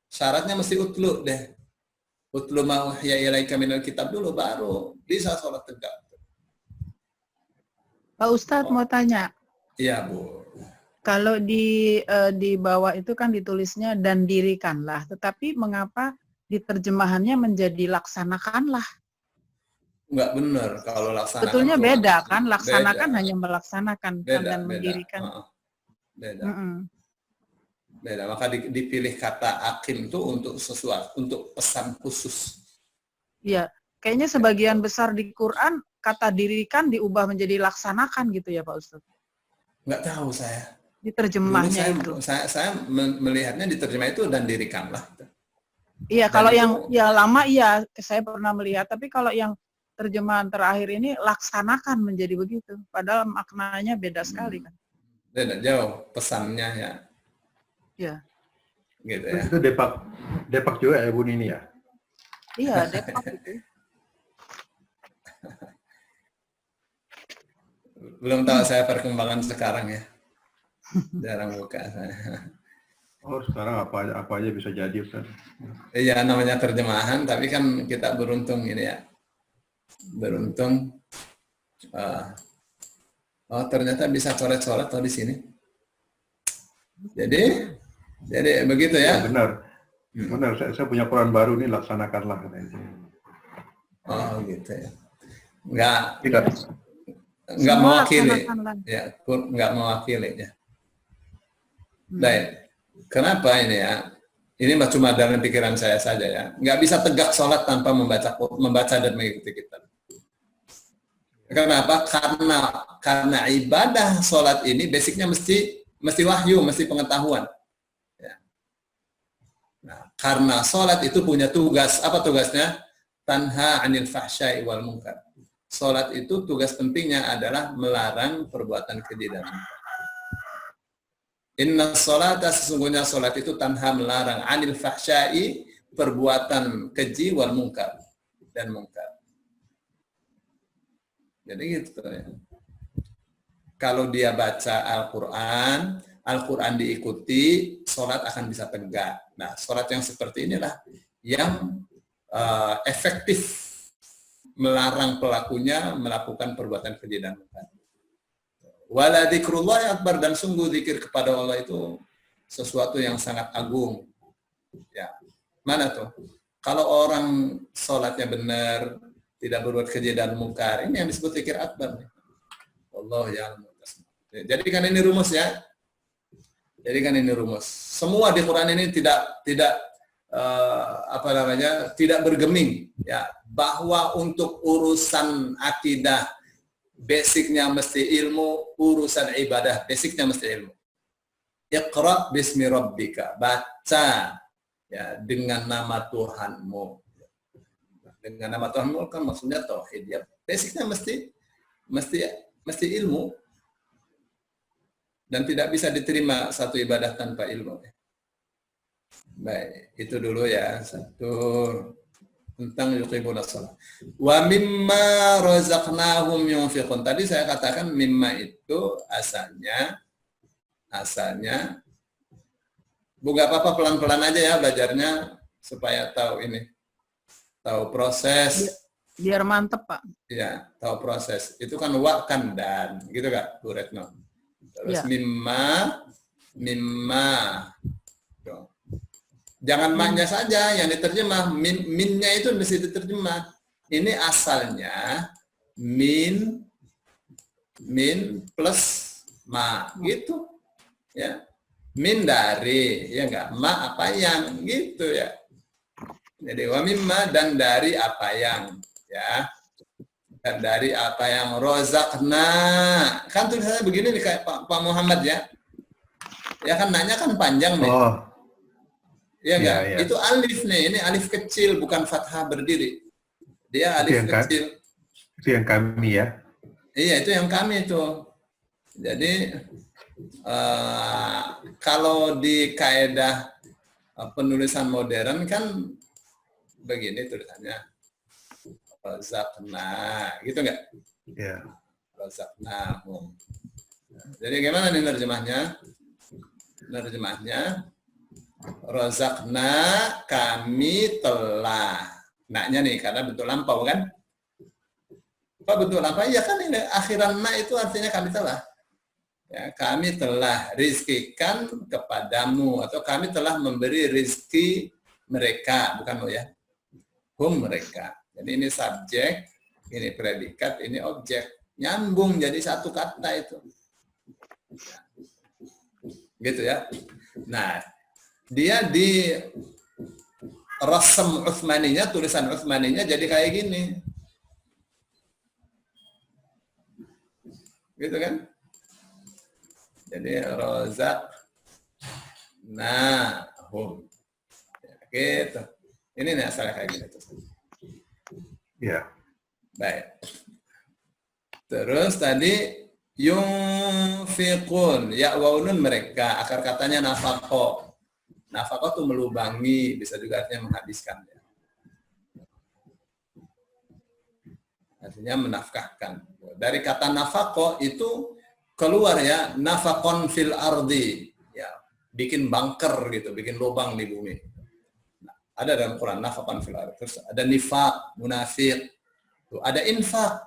Syaratnya mesti utlu deh. Utlu ma uhiya ilaika minal kitab dulu, baru bisa sholat tegak. Pak Ustadz mau tanya. Iya, Bu. Kalau di bawah itu kan ditulisnya dan dirikanlah, tetapi mengapa diterjemahannya menjadi laksanakanlah? nggak benar kalau laksanakan. Sebetulnya Tuhan. beda kan, laksanakan Beda. hanya melaksanakan Beda, dan beda. mendirikan. Beda. Mm-mm. Beda. Maka dipilih kata akim itu untuk sesuatu, untuk pesan khusus. Iya, kayaknya sebagian besar di Quran kata dirikan diubah menjadi laksanakan gitu ya Pak Ustadz. Nggak tahu saya. Di Dulu terjemahnya itu. saya melihatnya di terjemah itu dan dirikanlah. Iya, Dan kalau itu- yang ya lama iya saya pernah melihat, tapi kalau yang terjemahan terakhir ini laksanakan menjadi begitu. Padahal maknanya beda sekali kan. Beda jauh pesannya ya. Iya. Gitu ya. Terus itu Depak juga ya Bu Nini ya? Iya, Depak itu. Belum tahu saya perkembangan sekarang ya. Jarang buka saya. Oh sekarang apa aja bisa jadi Ustaz. Iya namanya terjemahan, tapi kan kita beruntung ini ya. Beruntung. Oh ternyata bisa coret-coret di sini. Jadi begitu ya. Benar. Benar, saya punya Quran baru nih, laksanakanlah katanya. Oh gitu ya. Nggak Semua mewakili. laksanakanlah. Ya, nggak mewakili ya. Baik. Kenapa ini ya? Ini cuma dalam pikiran saya saja ya. Nggak bisa tegak sholat tanpa membaca dan mengikuti kitab. Kenapa? Karena ibadah sholat ini basicnya mesti wahyu, mesti pengetahuan. Ya. Nah, karena sholat itu punya tugas. Apa tugasnya? Tanha anil fahsyai wal munkar. Sholat itu tugas pentingnya adalah melarang perbuatan keji dan munkar. Inna sholata, sesungguhnya sholat itu tanha melarang anil fahsyai, perbuatan keji wal munkar dan munkar. Jadi gitu ya. Kalau dia baca Al-Quran diikuti, sholat akan bisa tegak. Nah, sholat yang seperti inilah yang efektif melarang pelakunya melakukan perbuatan keji dan munkar. Wala dzikrullahi akbar, dan sungguh zikir kepada Allah itu sesuatu yang sangat agung. Ya. Mana tuh? Kalau orang sholatnya benar, tidak berbuat keji dan munkar, ini yang disebut zikir akbar. Allah yang jadikan ini rumus ya. Jadikan ini rumus. Semua di Quran ini tidak tidak bergeming ya, bahwa untuk urusan akidah basicnya mesti ilmu, urusan ibadah basicnya mesti ilmu. Iqra bismi rabbika, baca ya dengan nama Tuhanmu. Dengan nama Tuhanmu kan maksudnya tauhid ya. Basicnya mesti ilmu. Dan tidak bisa diterima satu ibadah tanpa ilmu. Baik, itu dulu ya. Satu tentang yuqimuna shalah. Wa mimma razaqnahum yunfiqun. Tadi saya katakan mimma itu asalnya bukan apa-apa, pelan-pelan aja ya belajarnya supaya tahu ini. Tahu proses. Biar mantep, Pak. Ya, tahu proses. Itu kan wa kan dan, gitu Kak, Bu Retno. Terus Ya. mimma. Jangan maknya saja yang diterjemah, minnya itu mesti diterjemah. Ini asalnya min plus ma gitu. Ya. Min dari, ya enggak, ma apa yang gitu ya. Jadi wa mimma, dan dari apa yang, ya. Dan dari apa yang rozakna. Kan tulisannya begini nih kayak Pak Muhammad ya. Ya kan nanya kan panjang nih. Oh. Iya enggak? Iya. Itu alif nih, ini alif kecil bukan fathah berdiri. Dia alif kecil. Itu yang kami ya. Iya, itu yang kami itu. Jadi kalau di kaedah penulisan modern kan begini tulisannya. Razaqna, gitu enggak? Iya. Razaqnahum. Jadi gimana nih nerjemahnya? Razaqna, kami telah. Naknya nih karena bentuk lampau kan? Apa bentuk lampau? Ya kan ini akhiran na itu artinya kami telah. Ya, kami telah rizkikan kepadamu, atau kami telah memberi rizki mereka, bukan lo ya? Hum, mereka. Jadi ini subjek, Ini predikat, ini objek. Nyambung jadi satu kata itu. Gitu ya. Nah, dia di rasam Utsmaninya, tulisan Utsmaninya jadi kayak gini. Gitu kan? Jadi rozak nahum. Gitu. Ini nih asalnya kayak gitu. Ya. Baik. Terus tadi yunfiqun, ya waunun mereka, akar katanya nafaqo. Nafaqo itu melubangi, bisa juga artinya menghabiskan. Ya. Artinya menafkahkan. Dari kata nafaqo itu keluar ya, nafaqon fil ardi. Ya, bikin bunker gitu, bikin lubang di bumi. Nah, ada dalam Quran nafaqon fil ardi. Terus ada nifaq, munafiq. Tuh, ada infak.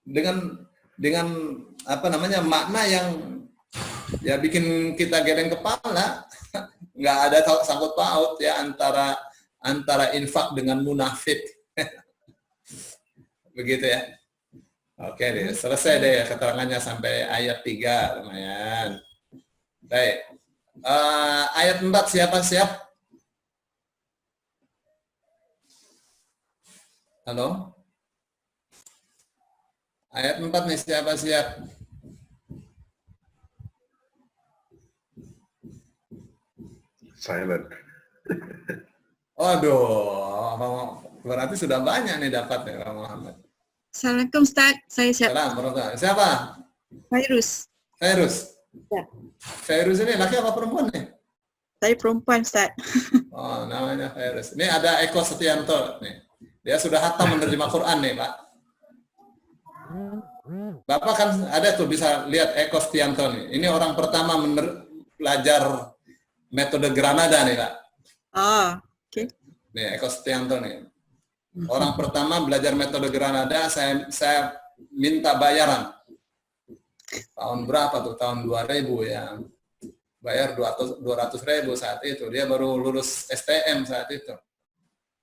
Dengan apa namanya makna yang ya bikin kita geleng kepala, nggak ada sangkut paut ya antara infak dengan munafik. Begitu ya. Oke deh, selesai deh keterangannya sampai ayat 3, lumayan. Baik. Ayat 4 siapa siap? Halo? Ayat 4 nih, siapa siap? Silent. Waduh, berarti sudah banyak nih dapat ya Pak Muhammad. Assalamualaikum Ustaz, saya siap. Assalamualaikum. Siapa? Fairuz. Fairuz. Ya. Fairuz ini laki apa perempuan nih? Saya perempuan Ustaz. Oh, namanya Fairuz. Ini ada Eko Setianto nih. Dia sudah hatam menerjemah Quran nih, Pak. Bapak kan ada tuh bisa lihat Eko Setianto nih. Ini orang pertama belajar metode Granada nih, Pak. Ah, oke. Okay. Nih, Eko Setianto nih. Orang pertama belajar metode Granada, saya minta bayaran. Tahun berapa tuh? Tahun 2000 ya. Bayar 200.000 saat itu. Dia baru lulus STM saat itu.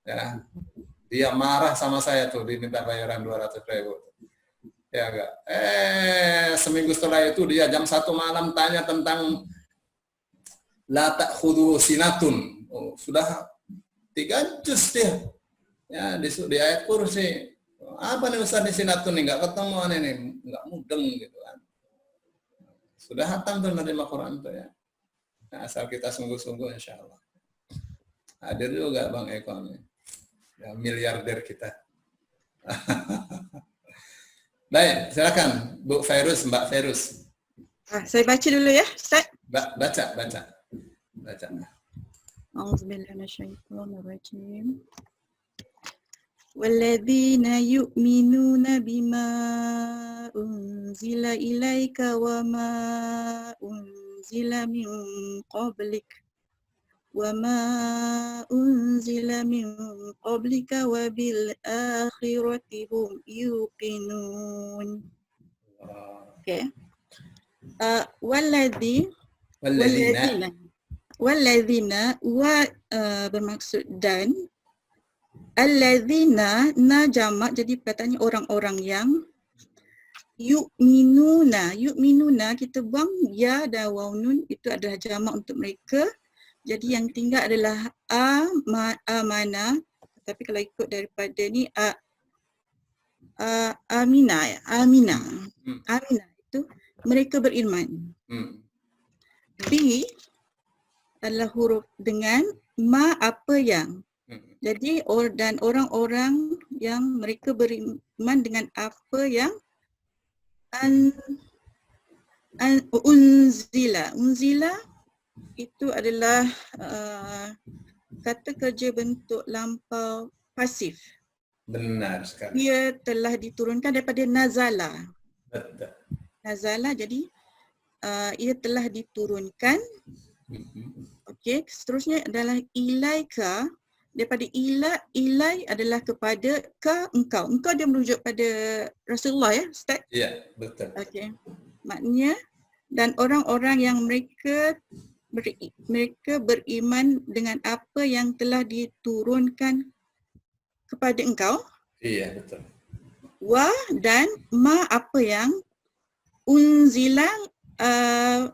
Ya. Dia marah sama saya tuh, diminta bayaran 200.000. Ya enggak. Seminggu setelah itu dia jam 1 malam tanya tentang la ta'khudhu sinatun. Oh, sudah 3 juz dia. Ya, di ayat kursi. Apa nih Ustaz di sinatun nih? Enggak ketemu nih, enggak mudeng gitu kan. Sudah hatam tuh menerima Quran tuh ya. Nah, asal kita sungguh-sungguh insyaallah. Hadir juga Bang Eko nih. Ya, miliarder kita. Baik, silakan Bu Fairuz, Mbak Fairuz. Saya baca dulu ya, Ustaz. Baca. A'udzubillahi minasyaitonirrajim. Walladzina yu'minuna bima unzila ilaika wa ma unzila min qablik. وَمَا أُنْزِلَ مِنْ قَبْلِكَ وَبِالْآخِرَةِ هُمْ يُوقِنُونَ. Okay. Walladzina bermaksud dan alladzina na jamak, jadi perkataannya orang-orang yang yu'minuna kita buang ya dan waw nun, itu adalah jamak untuk mereka. Jadi yang tinggal adalah amana, tapi kalau ikut daripada ni amina itu mereka beriman. B adalah huruf dengan ma apa yang. Jadi dan orang-orang yang mereka beriman dengan apa yang unzila itu adalah kata kerja bentuk lampau pasif. Benar sekali. Dia telah diturunkan daripada nazala. Betul. Nazala, jadi ia telah diturunkan. Okey, seterusnya adalah ilaika, daripada ilai adalah kepada engkau. Engkau dia merujuk pada Rasulullah ya, Ustaz? Iya, betul. Okey. Maknanya dan orang-orang yang mereka beriman dengan apa yang telah diturunkan kepada engkau, Iya, betul. wa dan ma apa yang unzila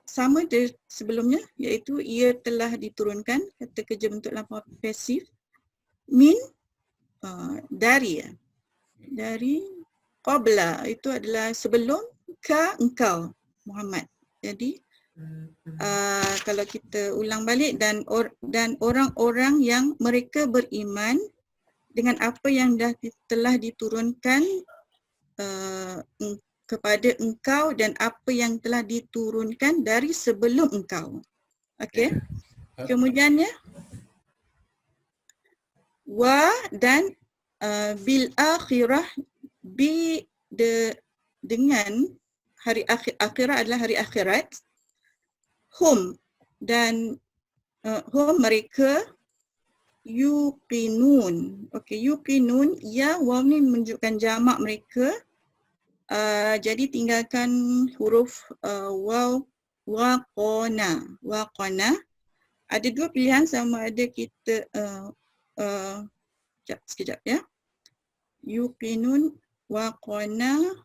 sama sebelumnya, iaitu ia telah diturunkan, kata kerja bentuk lampau pasif, min dari qabla, itu adalah sebelum ka engkau Muhammad. Jadi kalau kita ulang balik, dan orang-orang yang mereka beriman dengan apa yang telah diturunkan kepada engkau dan apa yang telah diturunkan dari sebelum engkau. Okey. Kemudiannya wa dan bil akhirah dengan hari akhirat adalah hari akhirat, hum dan hum mereka yuqinun. Okey, yuqinun, ya waw ni menunjukkan jamak mereka. Jadi tinggalkan huruf waw, waqana. Ada dua pilihan, sama ada kita sekejap ya. Yuqinun, waqana,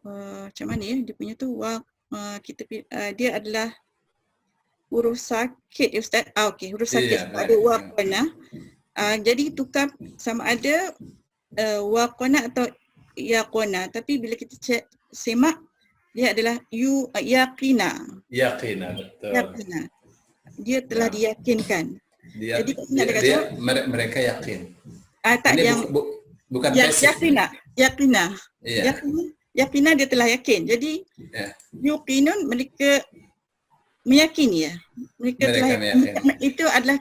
macam mana ya dia punya tu, dia adalah huruf sakit ya Ustaz. Okey, huruf sakit ada waqana. Jadi tukar sama ada waqana atau yaqona, tapi bila kita semak dia adalah yaqina. Yaqina, betul. Yaqina. Dia telah diyakinkan. Jadi mereka yakin. Tak ini yang bukan pasif. Yaqina. Iya. Yaqina dia telah yakin. Jadi yuqinun mereka meyakini ya. Mereka telah meyakini. Itu adalah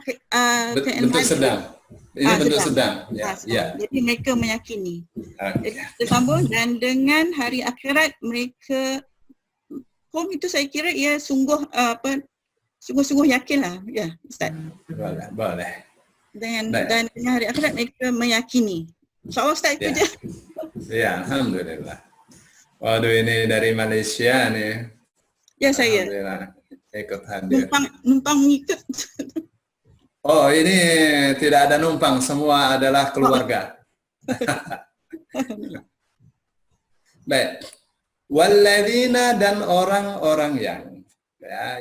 bentuk sedang. Ini bentuk sedang. Ya. Jadi mereka meyakini. Okay. Jadi kita sambung, dan dengan hari akhirat mereka, hum itu saya kira ia sungguh-sungguh yakinlah ya Ustaz. Boleh. Dan dengan hari akhirat mereka meyakini. InsyaAllah Ustaz itu je. Ya, alhamdulillah. Waduh, ini dari Malaysia nih. Ya saya. Alhamdulillah ikut hadir. Numpang mengikut. Oh, ini tidak ada numpang, semua adalah keluarga. Baik. Walladzina, dan orang-orang yang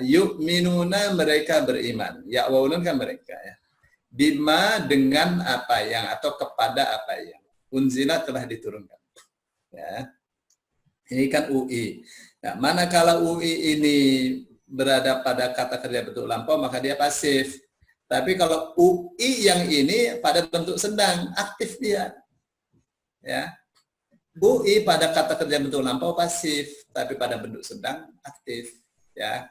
yu'minuna mereka beriman. Ya wawulun kan mereka ya. Bima dengan apa yang, atau kepada apa yang unzila telah diturunkan. Ya. Ini kan UI. Nah, manakala UI ini berada pada kata kerja bentuk lampau, maka dia pasif. Tapi kalau UI yang ini pada bentuk sedang, aktif dia. Ya. UI pada kata kerja bentuk lampau pasif, tapi pada bentuk sedang aktif. Ya.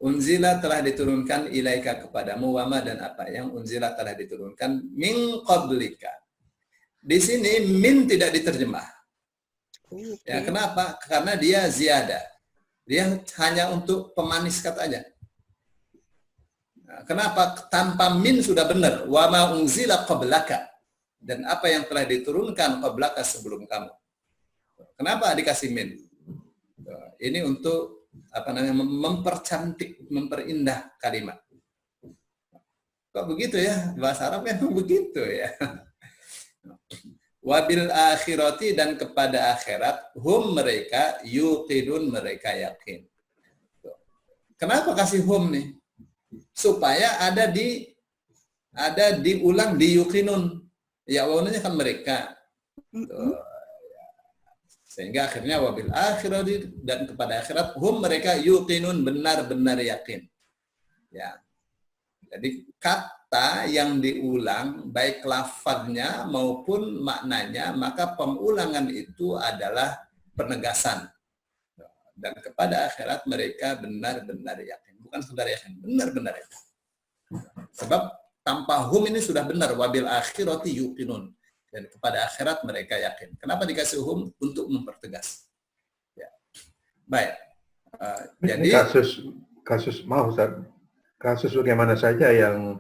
Unzila telah diturunkan ilaika kepadamu, wama dan apa yang unzila telah diturunkan min qablika. Di sini min tidak diterjemah. Ya, kenapa? Karena dia ziyadah. Dia hanya untuk pemanis katanya. Nah, kenapa? Tanpa min sudah benar. Wa ma unzila qablaka. Dan apa yang telah diturunkan qablaka sebelum kamu. Kenapa dikasih min? Ini untuk mempercantik, memperindah kalimat. Kok begitu ya? Bahasa Arab memang begitu ya. Wabil akhirati, dan kepada akhirat, hum mereka yuqinun mereka yakin. Kenapa kasih hum nih? Supaya ada diulang di yuqinun. Ya wawunya kan mereka. Sehingga akhirnya wabil akhirati, dan kepada akhirat, hum mereka yuqinun benar-benar yakin. Ya. Jadi kata yang diulang, baik lafadznya maupun maknanya, maka pengulangan itu adalah penegasan. Dan kepada akhirat mereka benar-benar yakin. Bukan sekedar yakin, benar-benar yakin. Sebab tanpa hum ini sudah benar, wabil akhirati yuqinun. Dan kepada akhirat mereka yakin. Kenapa dikasih hum? Untuk mempertegas. Ya. Baik. Jadi kasus maaf Ustaz. Kasus bagaimana saja yang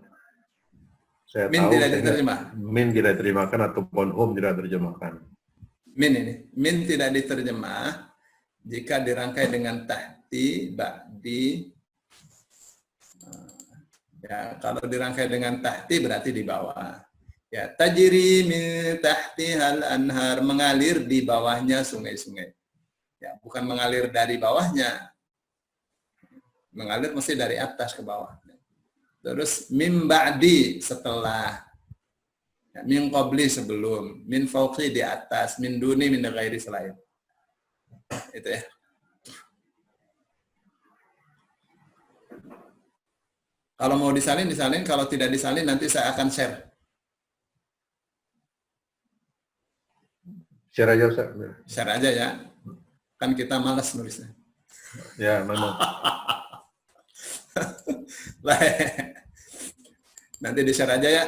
saya min tahu tidak diterjemah. Min tidak diterjemahkan ataupun hum tidak diterjemahkan. Min tidak diterjemah jika dirangkai dengan tahti, ba'di. Ya, kalau dirangkai dengan tahti berarti di bawah. Ya, tajri min tahtihal anhar, mengalir di bawahnya sungai-sungai. Ya, bukan mengalir dari bawahnya. Mengalir mesti dari atas ke bawah. Terus min ba'di, setelah. Ya, min qabli, sebelum. Min fauqi, di atas. Min duni, min ghairi, selain. Itu ya. Kalau mau disalin, disalin. Kalau tidak disalin, nanti saya akan share. Share aja Ustaz. Share aja ya. Kan kita malas nulisnya. Ya, memang. Baik. Nanti di-share aja ya.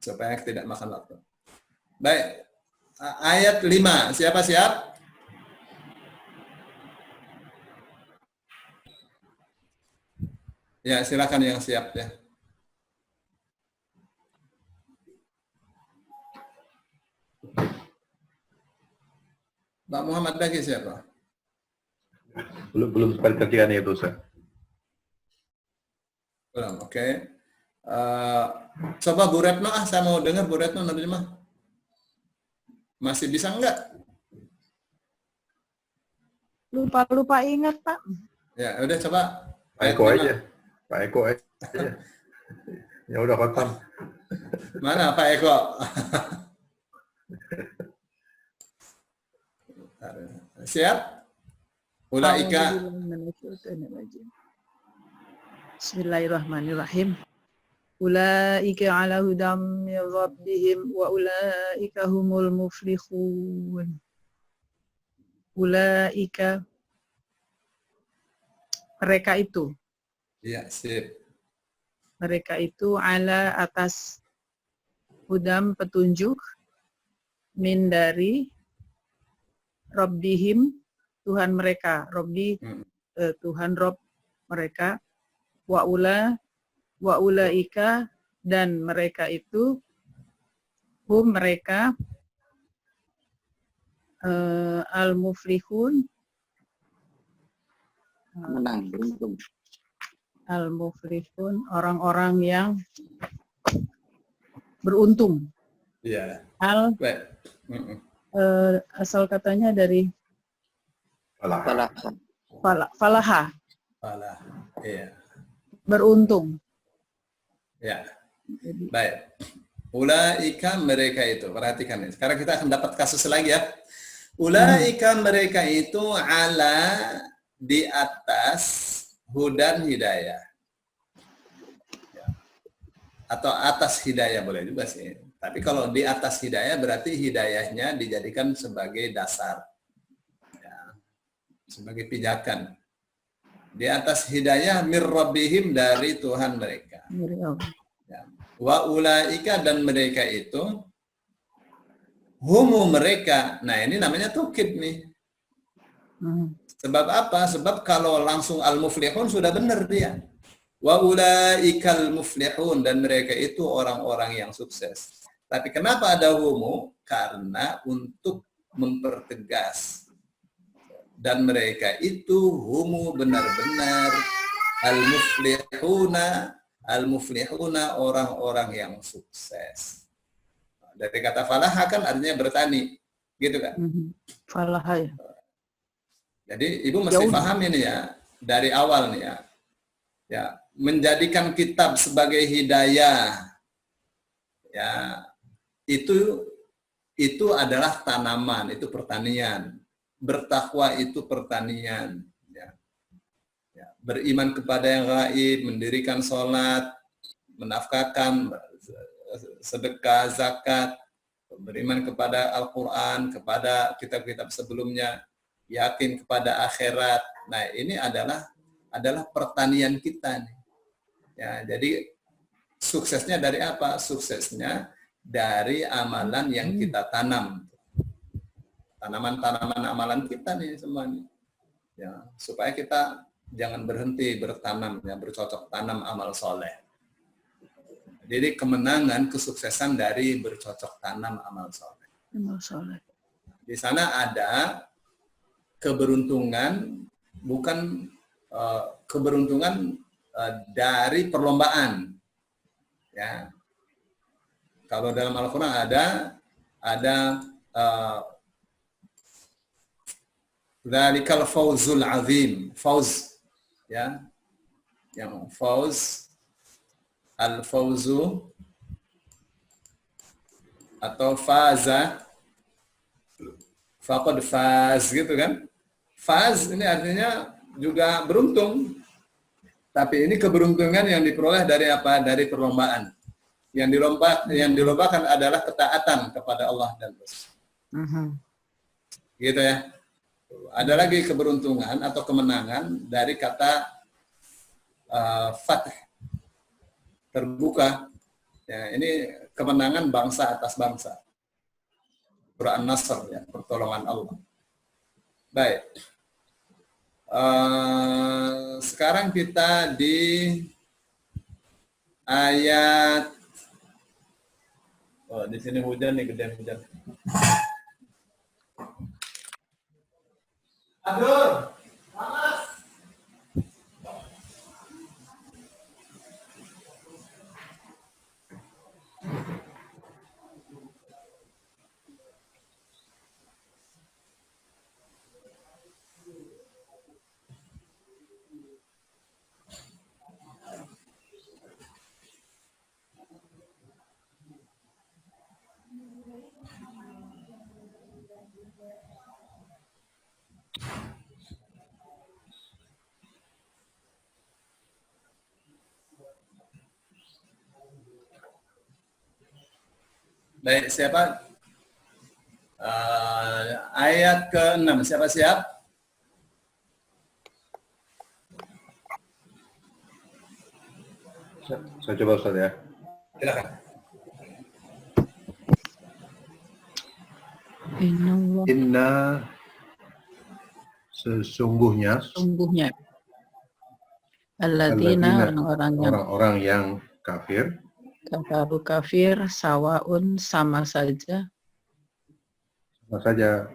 Supaya tidak makan waktu. Baik. Ayat 5. Siapa siap? Ya, silakan yang siap ya. Pak Muhammad lagi siapa? Belum sempat kerjakan itu Ustaz. Belum, oke. Coba Bu Retno, saya mau dengar Bu Retno nerjemah. Masih bisa enggak? Lupa ingat, Pak. Ya, udah coba. Pak Eko aja. Pak Eko aja. Ya udah khatam. Mana Pak Eko? Siap? Ulaika. Bismillahirrahmanirrahim. Ulaika ala hudam min rabbihim wa ulaika humul muflihun. Ulaika, mereka itu. Ya, sip. Mereka itu ala, atas, hudam, petunjuk, min, dari, Rabbihim, Tuhan mereka. Rabbi, Tuhan Rob mereka. Wa ulaika, dan mereka itu, hum, mereka, al-muflihun, menang, beruntung. Al-muflihun, orang-orang yang beruntung. Iya. Al, asal katanya dari Falah. falaha, Iya. beruntung. Ya. Baik. Ulaika, mereka itu. Perhatikan ini. Sekarang kita akan dapat kasus lagi ya. Ulaika, mereka itu ala, di atas, hudan, hidayah. Ya. Atau atas hidayah boleh juga sih. Tapi kalau di atas hidayah berarti hidayahnya dijadikan sebagai dasar. Ya. Sebagai pijakan. Di atas hidayah mir rabbihim, dari Tuhan mereka. Ya. Wa ulaika, dan mereka itu humu, mereka. Nah, ini namanya taukid nih. Sebab apa? Sebab kalau langsung al-muflihun sudah benar dia. Wa ulaikal muflihun, dan mereka itu orang-orang yang sukses. Tapi kenapa ada humu? Karena untuk mempertegas. Dan mereka itu humu, benar-benar al-muflihuna, orang-orang yang sukses. Dari kata falaha kan artinya bertani, gitu kan? Falaha ya. Jadi ibu mesti paham ini ya, dari awal nih ya. Ya, menjadikan kitab sebagai hidayah, ya, itu adalah tanaman, itu pertanian. Bertakwa itu pertanian. Ya. Ya. Beriman kepada yang gaib, mendirikan sholat, menafkahkan sedekah, zakat, beriman kepada Al-Quran, kepada kitab-kitab sebelumnya, yakin kepada akhirat. Nah, ini adalah pertanian kita nih. Ya, jadi suksesnya dari apa? Suksesnya dari amalan yang kita tanam. Tanaman-tanaman amalan kita nih semuanya. Ya, supaya kita jangan berhenti bertanam, ya, bercocok tanam amal soleh. Jadi kemenangan, kesuksesan dari bercocok tanam amal soleh. Amal soleh. Di sana ada keberuntungan, bukan keberuntungan dari perlombaan. Ya. Kalau dalam Al-Quran ada dzalikal fawzul azim, fauz, ya, yang fauz, al-fawzu atau faza, faqad faz gitu kan. Faz ini artinya juga beruntung. Tapi ini keberuntungan yang diperoleh dari apa? Dari perlombaan. Yang dilombakan adalah ketaatan kepada Allah dan Rasul. Gitu ya. Ada lagi keberuntungan atau kemenangan dari kata fath, terbuka. Ya, ini kemenangan bangsa atas bangsa. Quran Nasr, ya, pertolongan Allah. Baik. Sekarang kita di ayat. Oh, di sini hujan nih, gedean hujan. Aduh, panas. Baik, siapa? Ayat ke-6, siapa siap? Saya coba Ustaz ya. Silakan. Inna sesungguhnya alladzina orang-orang yang kafir kafaru kafir sawaun sama saja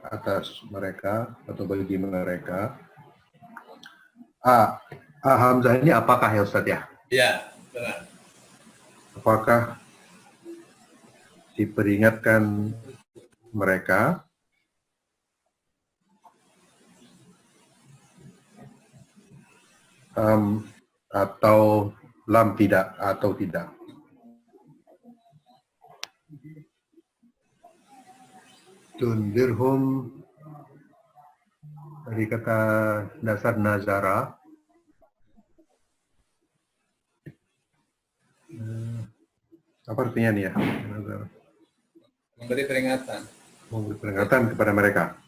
atas mereka atau bagi mereka. Hamzah ini apakah ya Ustaz ya? Ya, benar. Apakah diperingatkan mereka atau lam tidak atau tidak? Tundirhum dari kata dasar nazara. Apa artinya nih ya? Memberi peringatan. Memberi peringatan kepada mereka.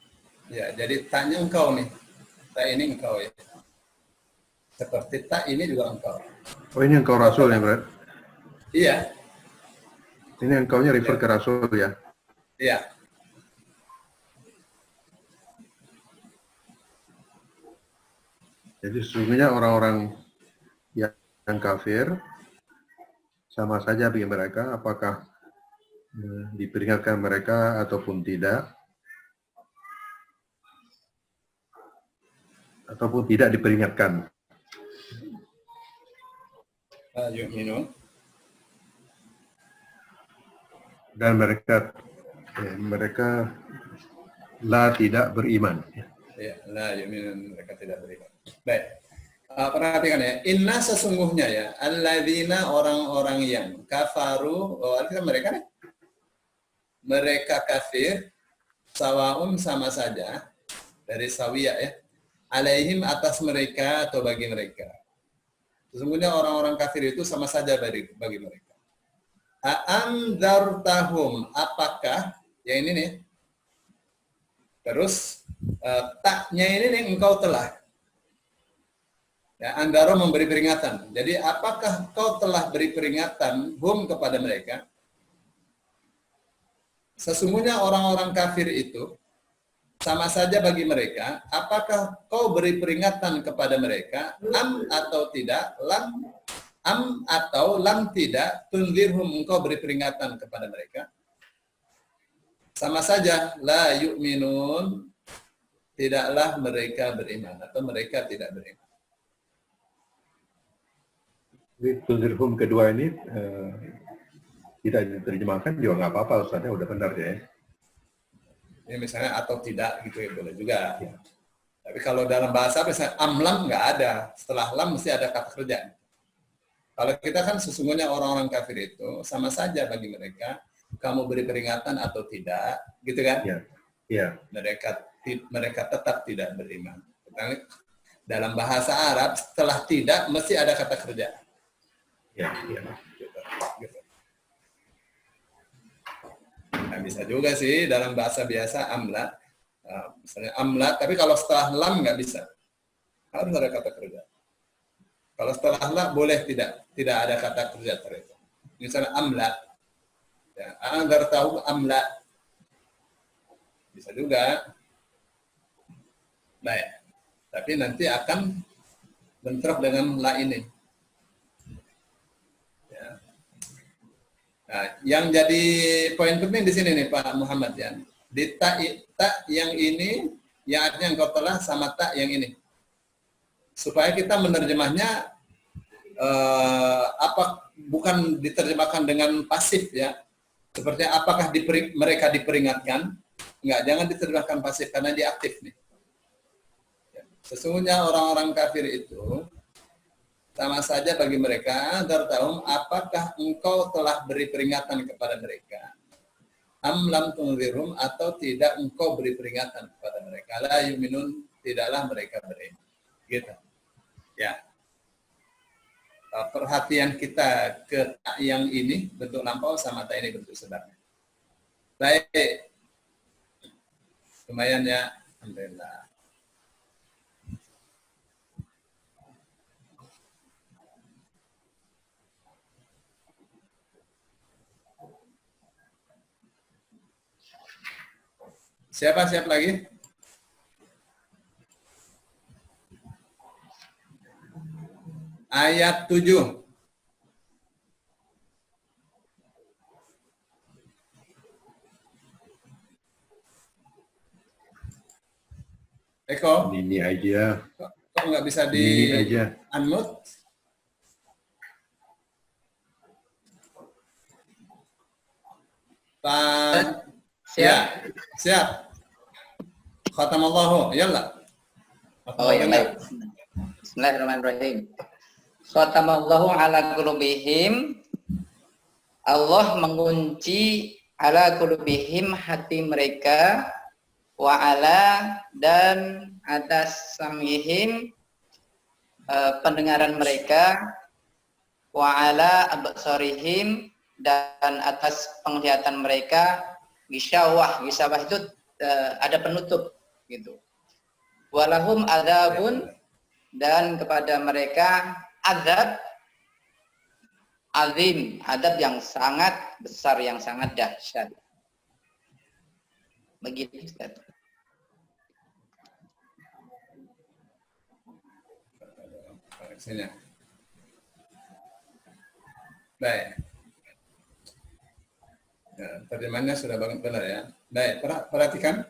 Ya, jadi taknya engkau nih. Tak ini engkau ya. Seperti tak ini juga engkau. Oh, ini engkau Rasul ya, Brad? Iya. Ini engkaunya refer ke Rasul ya? Iya. Jadi sesungguhnya orang-orang yang kafir sama saja bagi mereka, apakah diperingatkan mereka ataupun tidak, ataupun tidak diperingatkan. Dan mereka tidak beriman. Ya, la yu'minun, mereka tidak beriman. Baik. Perhatikan ya, inna sesungguhnya ya, alladzina orang-orang yang kafaru, artinya mereka nih. Mereka kafir, sawaun sama saja, dari sawiyah ya, alaihim atas mereka atau bagi mereka. Sesungguhnya orang-orang kafir itu sama saja bagi mereka. A'amdzartahum, apakah, yang ini nih, terus taknya ini nih, engkau telah. Ya, andaro memberi peringatan. Jadi apakah kau telah beri peringatan hum kepada mereka? Sesungguhnya orang-orang kafir itu sama saja bagi mereka. Apakah kau beri peringatan kepada mereka? Am atau tidak? Am atau lam tidak? Tunzirhum, engkau beri peringatan kepada mereka. Sama saja. La yu'minun. Tidaklah mereka beriman. Atau mereka tidak beriman. Tunzirhum kedua ini tidak diterjemahkan juga nggak apa-apa, Ustaznya udah benar ya. Ya, misalnya atau tidak gitu ya boleh juga. Ya. Tapi kalau dalam bahasa misalnya amlam nggak ada, setelah lam mesti ada kata kerja. Kalau kita kan sesungguhnya orang-orang kafir itu sama saja bagi mereka, kamu beri peringatan atau tidak, gitu kan? Iya. Iya. Mereka tetap tidak beriman. Dalam bahasa Arab setelah tidak mesti ada kata kerja. Ya, ya. Gitu. Nah, bisa juga sih dalam bahasa biasa amla, misalnya amla, tapi kalau setelah lam nggak bisa, harus ada kata kerja. Kalau setelah la boleh tidak ada kata kerja terus. Misalnya amla, ya, agar tahu amla, bisa juga. Baik, tapi nanti akan bentrok dengan la ini. Nah, yang jadi poin penting di sini nih Pak Muhammad ya. Di ta yang ini, yang artinya engkau telah sama tak yang ini. Supaya kita menerjemahnya bukan diterjemahkan dengan pasif ya. Seperti apakah mereka diperingatkan? Enggak, jangan diterjemahkan pasif karena dia aktif nih. Sesungguhnya orang-orang kafir itu sama saja bagi mereka agar tahu apakah engkau telah beri peringatan kepada mereka am lam tunzirum atau tidak engkau beri peringatan kepada mereka la yuminun tidaklah mereka beriman gitu ya. Perhatian kita ke tak yang ini bentuk lampau sama tak ini bentuk sebenarnya. Baik, lumayan ya, alhamdulillah. Siapa lagi? Ayat 7. Eko? Ini aja. Kok nggak bisa di unmute? Pak. Siap. Ya, siap. Khatamallahu, yalla. Oh ya baik. Bismillahirrahmanirrahim. Khatamallahu ala qulubihim. Allah mengunci ala qulubihim hati mereka wa ala dan atas samihim pendengaran mereka wa ala absarihim dan atas penglihatan mereka gisawah itu ada penutup gitu. Walahum adzabun dan kepada mereka azab azim, azab yang sangat besar, yang sangat dahsyat. Begitu Ustaz. Baik. Ya, terjemahannya sudah benar ya. Baik, perhatikan.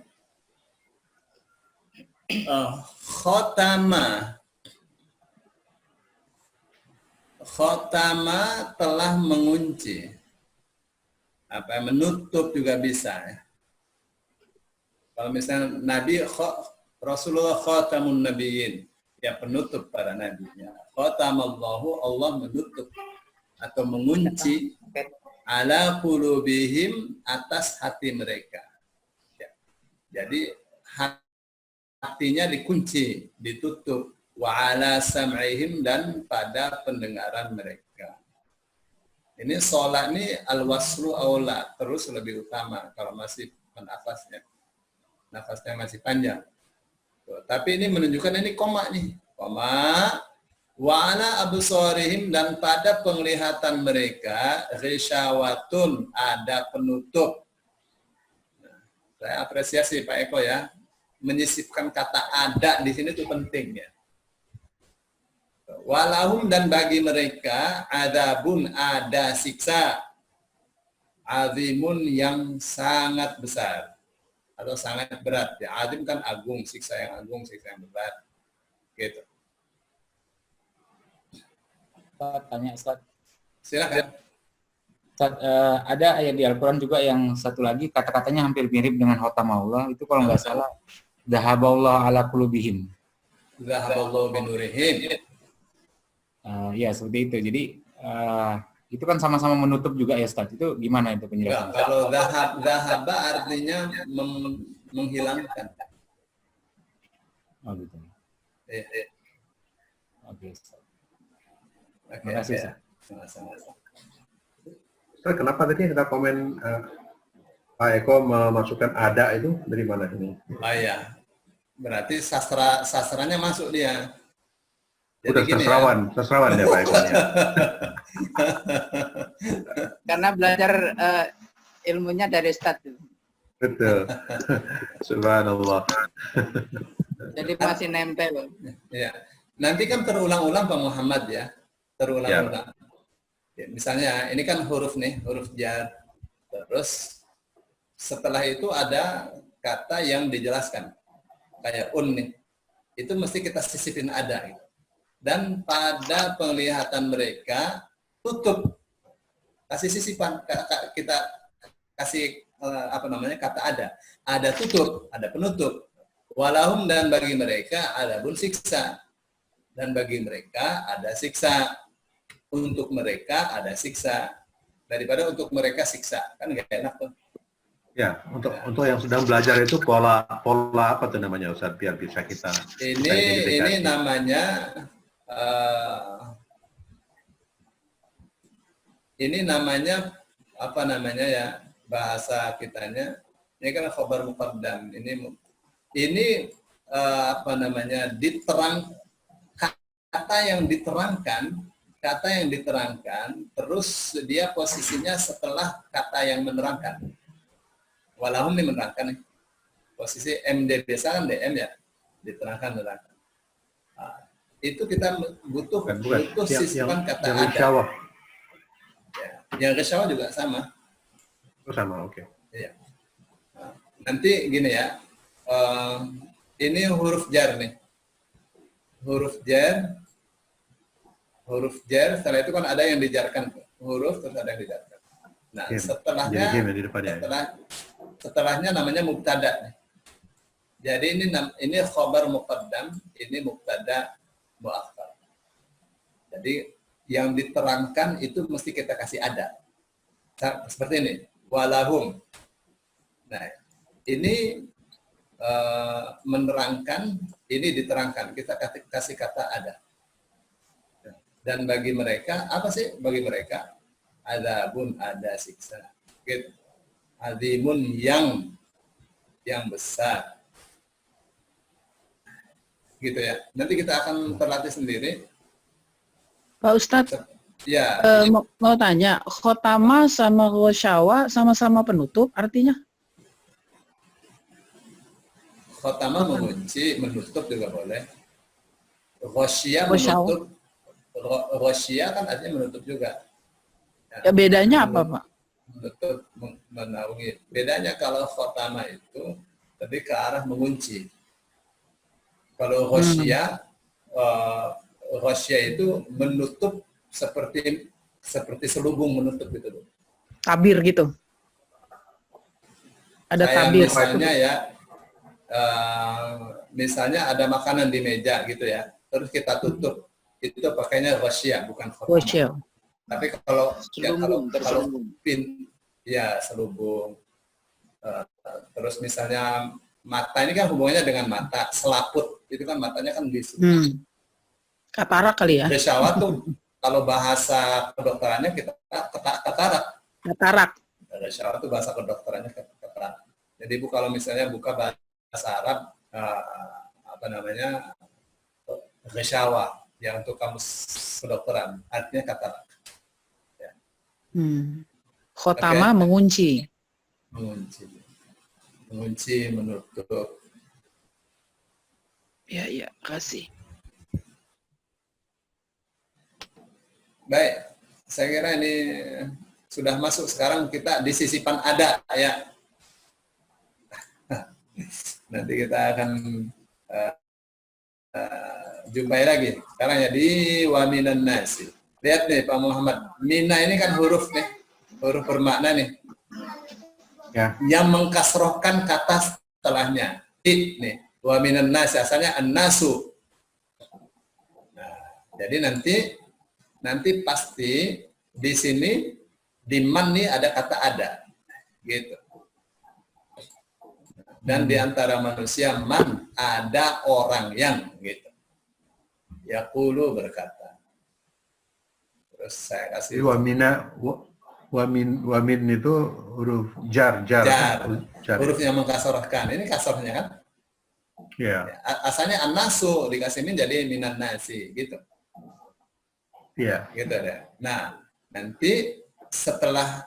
Khotama telah mengunci. Menutup juga bisa ya. Kalau misalnya Nabi Rasulullah khatamun nabiyyin, ya penutup para nabinya. Khatamallahu, Allah menutup atau mengunci ala qulubihim, atas hati mereka. Ya. Jadi hatinya dikunci, ditutup. Wa ala sam'ihim, dan pada pendengaran mereka. Ini sholat ini al-waslu aula, terus lebih utama kalau masih nafasnya. Nafasnya masih panjang. Tuh, tapi ini menunjukkan ini koma nih. Koma. Wa ala absarihim, dan pada penglihatan mereka ghisyawatun, ada penutup. Nah, saya apresiasi Pak Eko ya, menyisipkan kata ada di sini itu penting ya. Walahum, dan bagi mereka adabun, ada siksa azimun, yang sangat besar atau sangat berat ya. Azim kan agung, siksa yang agung, siksa yang berat gitu. Tanya Ustaz. Silakan. Ada ayat di Al-Quran juga yang satu lagi kata-katanya hampir mirip dengan khotamahullah. Itu kalau nggak salah, Dhahaballahu ala qulubihim. Dhahaballahu binurihim. Ya seperti itu. Jadi itu kan sama-sama menutup juga ya Ustaz. Itu gimana itu penjelasan? Kalau dhahaba artinya menghilangkan. Oh gitu. Oke. Terima kasih Ustaz. Sama-sama. Ustaz, kenapa tadi ada komen Pak Eko memasukkan ada itu dari mana ini? Oh iya, berarti sastranya masuk dia. Udah sastrawan ya Pak Eko ya. Karena belajar ilmunya dari Ustaz. Betul. Subhanallah. Jadi masih nempel. Ya. Nanti kan terulang-ulang Pak Muhammad ya, terulang-ulang. Ya, misalnya ini kan huruf nih, huruf jar. Terus setelah itu ada kata yang dijelaskan. Kayak nih. Itu mesti kita sisipin ada. Gitu. Dan pada penglihatan mereka tutup. Kasih sisipan, kita kasih kata ada. Ada tutup, ada penutup. Walahum dan bagi mereka ada pun siksa. Dan bagi mereka ada siksa. Untuk mereka ada siksa. Daripada untuk mereka siksa. Kan nggak enak tuh. Ya, untuk yang sedang belajar itu pola apa tuh namanya Ustaz biar bisa kita ini namanya apa namanya ya bahasa kitanya ini kan khabar muqaddam ini apa namanya kata yang diterangkan terus dia posisinya setelah kata yang menerangkan. Walahum ini menerangkan nih. Posisi MD biasa kan DM ya, diterangkan. Nah, itu kita butuh sisipan kata yang ada. Ya, yang risyawah juga sama. Oh, sama, oke. Iya. Nah, nanti gini ya, ini huruf jar nih. Huruf jar, setelah itu kan ada yang dijarkan. Huruf, terus ada yang dijarkan. Nah, setelahnya namanya mubtada. Jadi ini khabar muqaddam, ini mubtada muakhar. Jadi yang diterangkan itu mesti kita kasih ada. Seperti ini, walahum. Nah, ini menerangkan, ini diterangkan. Kita kasih kata ada. Dan bagi mereka, apa sih bagi mereka? Adzabun, ada siksa. Gitu. Azimun yang besar. Gitu ya. Nanti kita akan terlatih sendiri. Pak Ustadz, ya. Mau tanya, khotama sama ghosyawa sama-sama penutup artinya? Khotama mengunci, menutup juga boleh. Ghosyah menutup. Ghosyah kan artinya menutup juga. Ya bedanya apa Pak? Menutup, menaungi. Bedanya kalau khotama itu lebih ke arah mengunci. Kalau ghosyah, ghosyah itu menutup seperti selubung menutup gitu. Tabir gitu. Ada kayak tabir. Misalnya ya, misalnya ada makanan di meja gitu ya, terus kita tutup. Itu pakainya ghosyah, bukan khotama. Tapi kalau pin, ya selubung. Terus misalnya mata ini kan hubungannya dengan mata, selaput itu kan matanya kan bisa. Katarak kali ya? Ghosyawah tuh kalau bahasa kedokterannya kita katarak. Katarak. Ghosyawah tuh bahasa kedokterannya katarak. Jadi kalau misalnya buka bahasa Arab apa namanya ghosyawah yang untuk kamus kedokteran artinya katarak. Ya. Khotama mengunci. Mengunci, menutup. Ya, kasih. Baik, saya kira ini sudah masuk. Sekarang kita di sisipan ada ya. Nanti kita akan jumpai lagi. Sekarang ya di waminan nasi. Lihat nih Pak Muhammad, mina ini kan huruf nih. huruf bermakna nih. Ya. Yang mengkasrohkan kata setelahnya. Nih, wa minan nas, asalnya an-nasu. Nah, jadi nanti pasti di sini di man nih ada kata ada. Gitu. Dan di antara manusia man, ada orang yang gitu. Yaqulu berkata. Terus saya kasih wamin itu huruf jar. Huruf yang mengkasrohkan. Ini kasrohnya kan? Ya. Asalnya an-nasu dikasih min jadi minan nasi gitu. Iya. Gitu deh. Nah, nanti setelah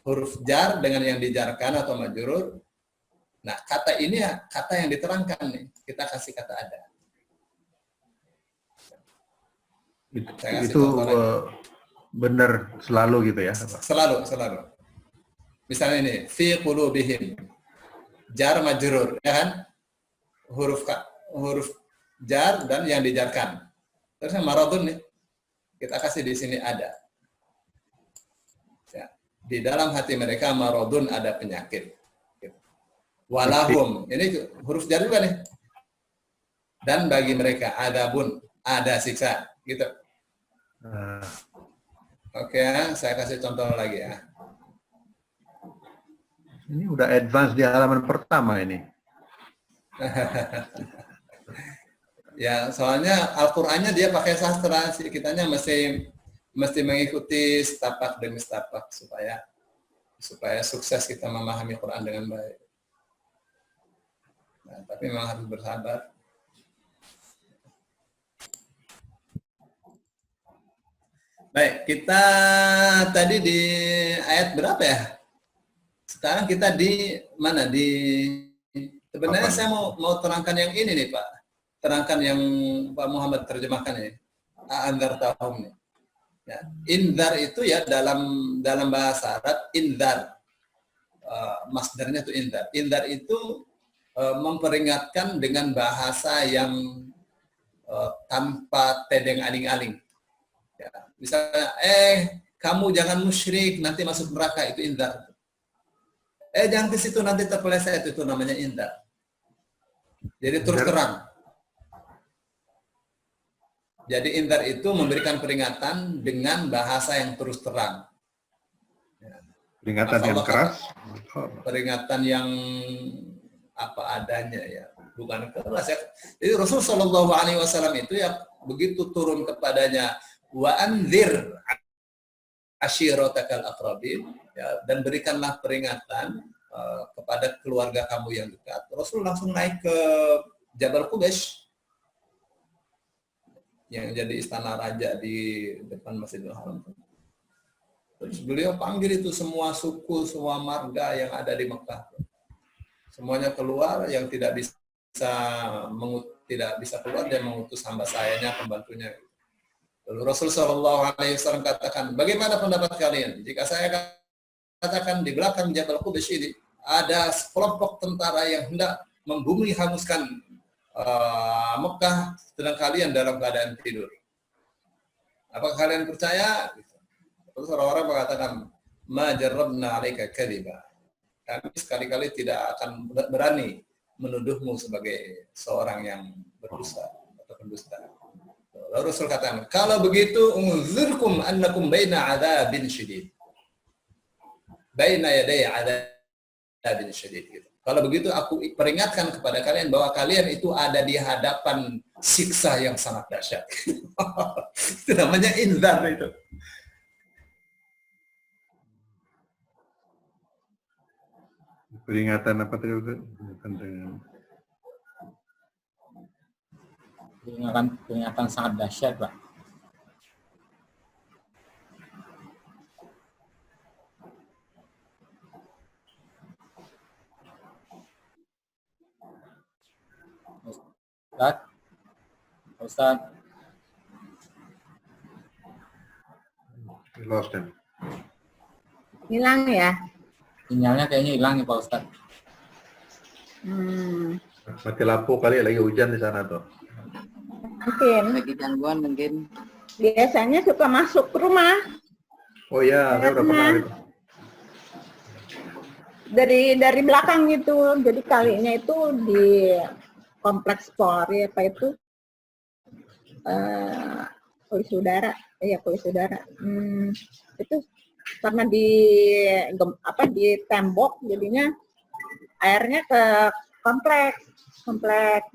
huruf jar dengan yang dijarkan atau majrur, nah kata ini ya kata yang diterangkan nih. Kita kasih kata ada. Itu benar selalu gitu ya? Selalu. Misalnya ini, fi qulubihim. Jar majrur, ya kan? Huruf jar dan yang dijarkan. Terus yang maradun nih, kita kasih di sini ada. Ya. Di dalam hati mereka maradun, ada penyakit. Walahum, ini huruf jar juga nih. Dan bagi mereka adabun, ada siksa, gitu. Oke, saya kasih contoh lagi ya. Ini udah advance di halaman pertama ini. Ya, soalnya Al-Qur'annya dia pakai sastra, sih kitanya mesti mengikuti setapak demi setapak supaya sukses kita memahami Quran dengan baik. Nah, tapi memang harus bersabar. Baik, kita tadi di ayat berapa ya? Sekarang kita di mana? Sebenarnya saya mau terangkan yang ini nih Pak. Terangkan yang Pak Muhammad terjemahkan ini. Anzar tahum nih. Ya, indar itu ya dalam bahasa Arab indar. Masdarnya itu indar. Indar itu memperingatkan dengan bahasa yang tanpa tedeng aling-aling. Ya, misalnya, kamu jangan musyrik, nanti masuk neraka, itu indar. Jangan ke situ, nanti terpeleset, itu namanya indar. Jadi terus terang. Jadi indar itu memberikan peringatan dengan bahasa yang terus terang. Ya. Peringatan yang keras? Peringatan yang apa adanya ya, bukan keras ya. Jadi Rasul Shallallahu Alaihi Wasallam itu yang begitu turun kepadanya wa anzir ashiratakal aqrabin, ya, dan berikanlah peringatan kepada keluarga kamu yang dekat. Rasul langsung naik ke Jabal Qubaish yang jadi istana raja di depan Masjidil Haram. Terus beliau panggil itu semua suku, semua marga yang ada di Mekah. Semuanya keluar, yang tidak bisa keluar dia mengutus hamba sayanya, pembantunya. Lalu Rasul Shallallahu Alaihi Wasallam katakan, bagaimana pendapat kalian jika saya katakan di belakang Jabal Qubaish ini ada kelompok tentara yang hendak membumi hanguskan Mekah, sedang kalian dalam keadaan tidur. Apakah kalian percaya? Terus orang-orang mengatakan, ma jarrabna 'alaika kadhiba. Kami sekali-kali tidak akan berani menuduhmu sebagai seorang yang berdusta atau pendusta. Lalu Rasul katakan, kalau begitu unzurkum annakum baina 'adzabin syadid. Baina yaday 'adzabin syadid gitu. Kalau begitu aku peringatkan kepada kalian bahwa kalian itu ada di hadapan siksa yang sangat dahsyat. Itu namanya inzar itu. Peringatan apa tadi? Peringatan sangat dahsyat, Pak. Ustaz. Lost him. Hilang ya? Sinyalnya kayaknya hilang ya Pak Ustaz. Mati lampu kali, lagi hujan di sana tuh. Mungkin. Lagi gangguan mungkin. Biasanya suka masuk ke rumah. Oh iya, saya udah pernah itu. Dari belakang itu, jadi kalinya itu di kompleks Polri apa itu polisi udara, polisi udara. Itu karena di tembok, jadinya airnya ke kompleks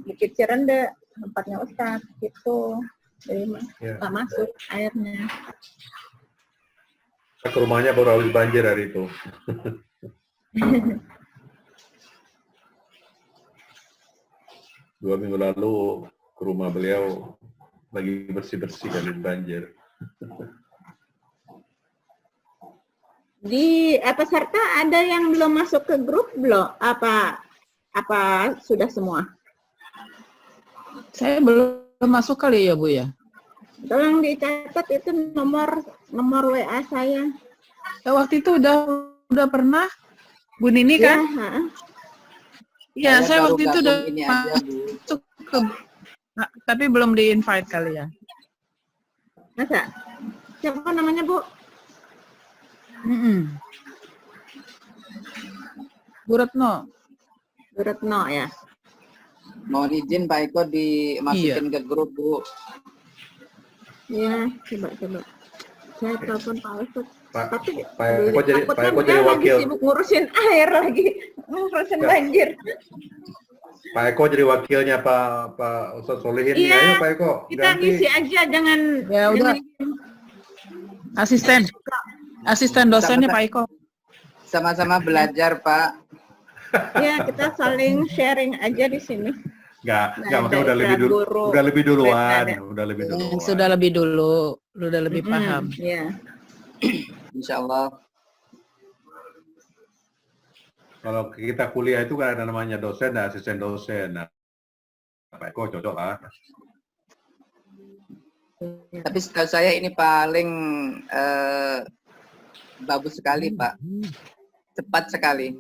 Bukit Cirende, tempatnya Ustadz gitu. Jadi nggak masuk airnya. Ke rumahnya baru habis banjir hari itu. 2 minggu lalu ke rumah beliau lagi bersih-bersih habis banjir. Di peserta ada yang belum masuk ke grup belum? Apa sudah semua? Saya belum masuk kali ya, Bu ya. Tolong dicatat itu nomor WA saya. Waktu itu udah pernah Bu Nini kan? Iya, saya waktu itu udah masuk ke, tapi belum di-invite kali ya. Masa? Siapa namanya, Bu? Bu Retno. Bu Retno ya. Mohon izin Pak Eko dimasukin ke grup, Bu. Iya, coba. Saya telepon Pak Ustadz. Tapi Pak Eko jadi wakil. Lagi sibuk ngurusin air lagi, ngurusin banjir. Pak Eko jadi wakilnya Pak Ustadz Solihin. Iya, Ayo Pak Eko. Kita ngisi aja, jangan. Ya udah. Asisten dosennya Pak Eko. Sama-sama belajar, Pak. Ya, kita saling sharing aja di sini. Enggak, maksudnya udah lebih duluan. Sudah lebih dulu, udah lebih paham. Iya. Insya Allah. Kalau kita kuliah itu kan ada namanya dosen dan asisten dosen. Nah, Pak Eko cocok lah. Tapi setahu saya ini paling bagus sekali, Pak. Cepat sekali.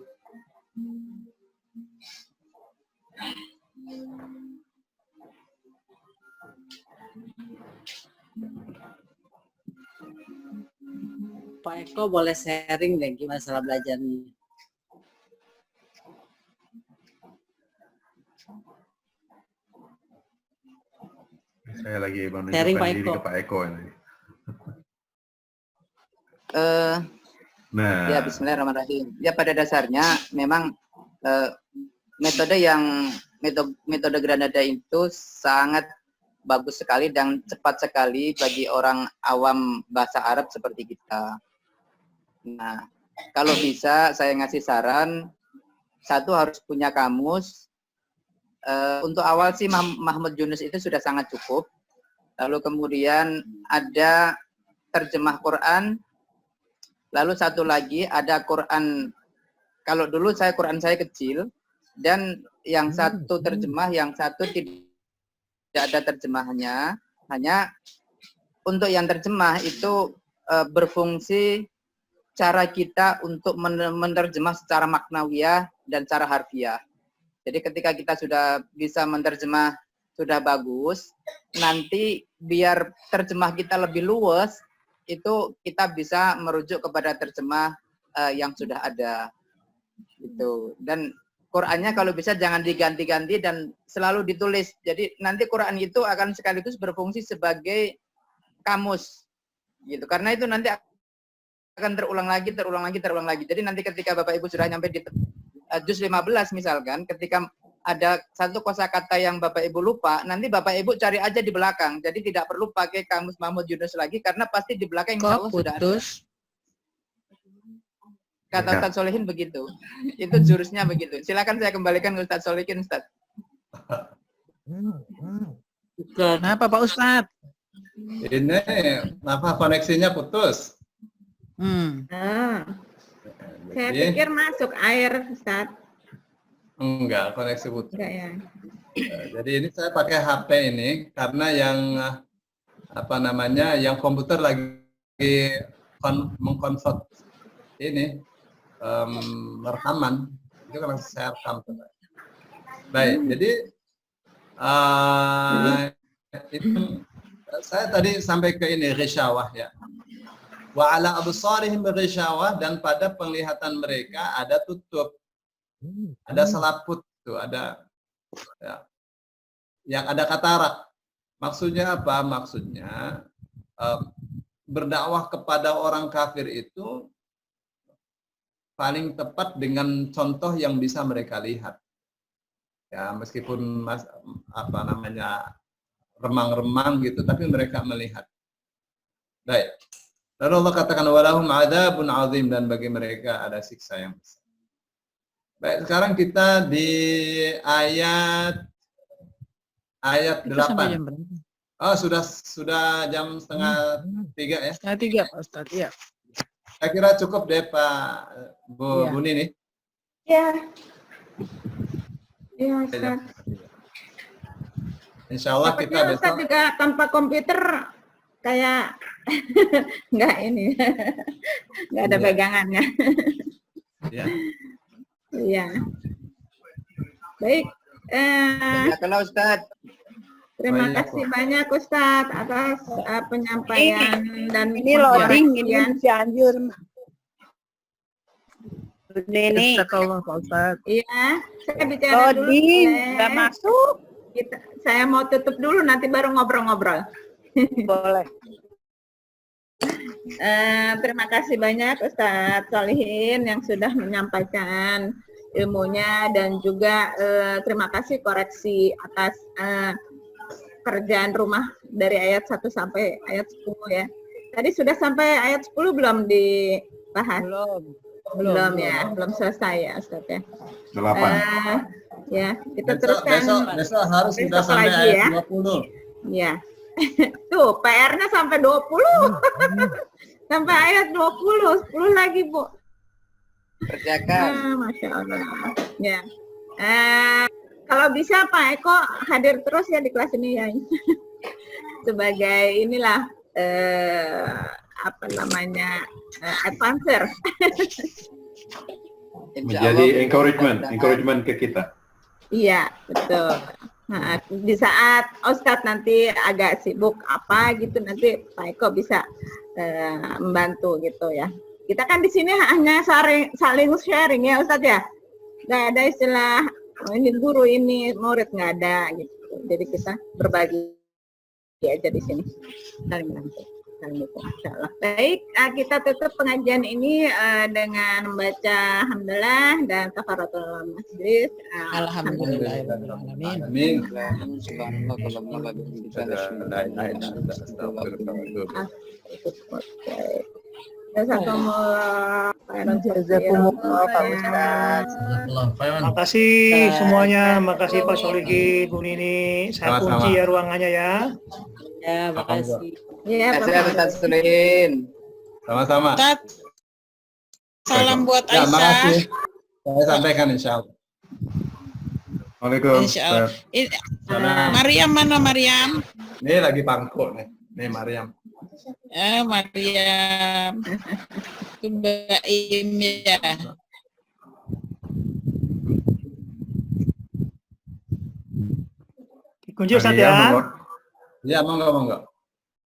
Pak Eko boleh sharing deh gimana masalah belajarnya. Saya lagi menunjukkan diri ke Pak Eko ini. Ya, Bismillahirrahmanirrahim. Ya, pada dasarnya memang metode Granada itu sangat bagus sekali dan cepat sekali bagi orang awam bahasa Arab seperti kita. Nah, kalau bisa saya ngasih saran, satu harus punya kamus. Untuk awal sih Mahmud Yunus itu sudah sangat cukup. Lalu kemudian ada terjemah Quran. Lalu satu lagi ada Quran. Kalau dulu Quran saya kecil dan yang satu terjemah, yang satu tidak ada terjemahnya. Hanya untuk yang terjemah itu berfungsi cara kita untuk menerjemah secara maknawiyah dan secara harfiah. Jadi ketika kita sudah bisa menerjemah sudah bagus, nanti biar terjemah kita lebih luas, itu kita bisa merujuk kepada terjemah yang sudah ada. Gitu. Dan Qurannya kalau bisa jangan diganti-ganti dan selalu ditulis. Jadi nanti Quran itu akan sekaligus berfungsi sebagai kamus. Gitu. Karena itu nanti akan terulang lagi. Jadi nanti ketika Bapak Ibu sudah nyampe di juz 15 misalkan, ketika ada satu kosakata yang Bapak Ibu lupa, nanti Bapak Ibu cari aja di belakang. Jadi tidak perlu pakai kamus Mahmud Yunus lagi karena pasti di belakang insya Allah sudah ada. Kata Ustadz Solihin begitu. Itu jurusnya begitu. Silakan saya kembalikan ke Ustadz Solihin, Ustadz. Kenapa Pak Ustadz? Ini apa koneksinya putus? Saya pikir masuk air, Ustadz. Enggak, koneksi putus. Enggak ya. Jadi ini saya pakai HP ini karena yang yang komputer lagi mengkonvert ini rekaman. Itu kan saya rekam. Baik, jadi itu saya tadi sampai ke ini risyawah ya. Wa ala absarihim ghishawah, dan pada penglihatan mereka ada tutup. Ada selaput tuh, ada ya, yang ada katarak. Maksudnya apa? Maksudnya berdakwah kepada orang kafir itu paling tepat dengan contoh yang bisa mereka lihat. Ya, meskipun remang-remang gitu, tapi mereka melihat. Baik. Lalu Allah katakan walahum adzabun azim, dan bagi mereka ada siksa yang besar. Baik, sekarang kita di ayat 8. Oh, sudah jam 2:30 ya? 2:30 Pak Ustadz, ya. Saya kira cukup deh Pak Bu Nini. Ya. Iya, Ustaz. Insya Allah kita besok. Ustaz juga tanpa komputer kayak nggak ini, nggak ada pegangannya. Iya. Iya. Baik. Ustaz. Terima kasih banyak Ustadz atas penyampaian dan ini loading ini Cianjur. Nenek. Astagfirullah Pak Ustadz. Iya, saya bicara loading, dulu. Udah masuk. Saya mau tutup dulu, nanti baru ngobrol-ngobrol. Boleh. Terima kasih banyak Ustadz Solihin yang sudah menyampaikan ilmunya, dan juga terima kasih koreksi atas kerjaan rumah dari ayat 1 sampai ayat 10 ya. Tadi sudah sampai ayat 10 belum dibahas? Belum ya, belum selesai ya Ustaz ya. 8. Ya, kita teruskan. Besok harus sudah sampai ayat 20. Ya. Tuh, PR-nya sampai 20. Sampai ayat 20, 10 lagi, Bu. Kerjakan. Masya Allah. Ya. Kalau bisa Pak Eko hadir terus ya di kelas ini ya. Sebagai inilah advancer. Menjadi encouragement ke kita. Iya, betul. Nah, di saat Ustadz nanti agak sibuk apa gitu, nanti Pak Eko bisa membantu gitu ya. Kita kan di sini hanya saling sharing ya Ustadz ya. Nggak ada istilah ini guru ini murid, nggak ada gitu. Jadi kita berbagi aja di sini. Saling bantu. Insyaallah. Baik, kita tutup pengajian ini dengan membaca hamdalah dan kafaratul majlis. Alhamdulillah. Amin. Terima kasih semuanya, makasih Pak Solihin, Bu Nini. Saya kunci ya ruangannya ya. Ya, makasih. Ya, Ustaz Solihin. Sama-sama. Salam buat Ya, Aisyah. makasih. Saya sampaikan insya Allah. Waalaikumsalam. Insya Allah. Mariam mana Mariam? Ini lagi bangkuk nih. Nih Mariam. Mariam. Itu Mbak Im ya. Kunci Ustaz ya. Ya, monggo.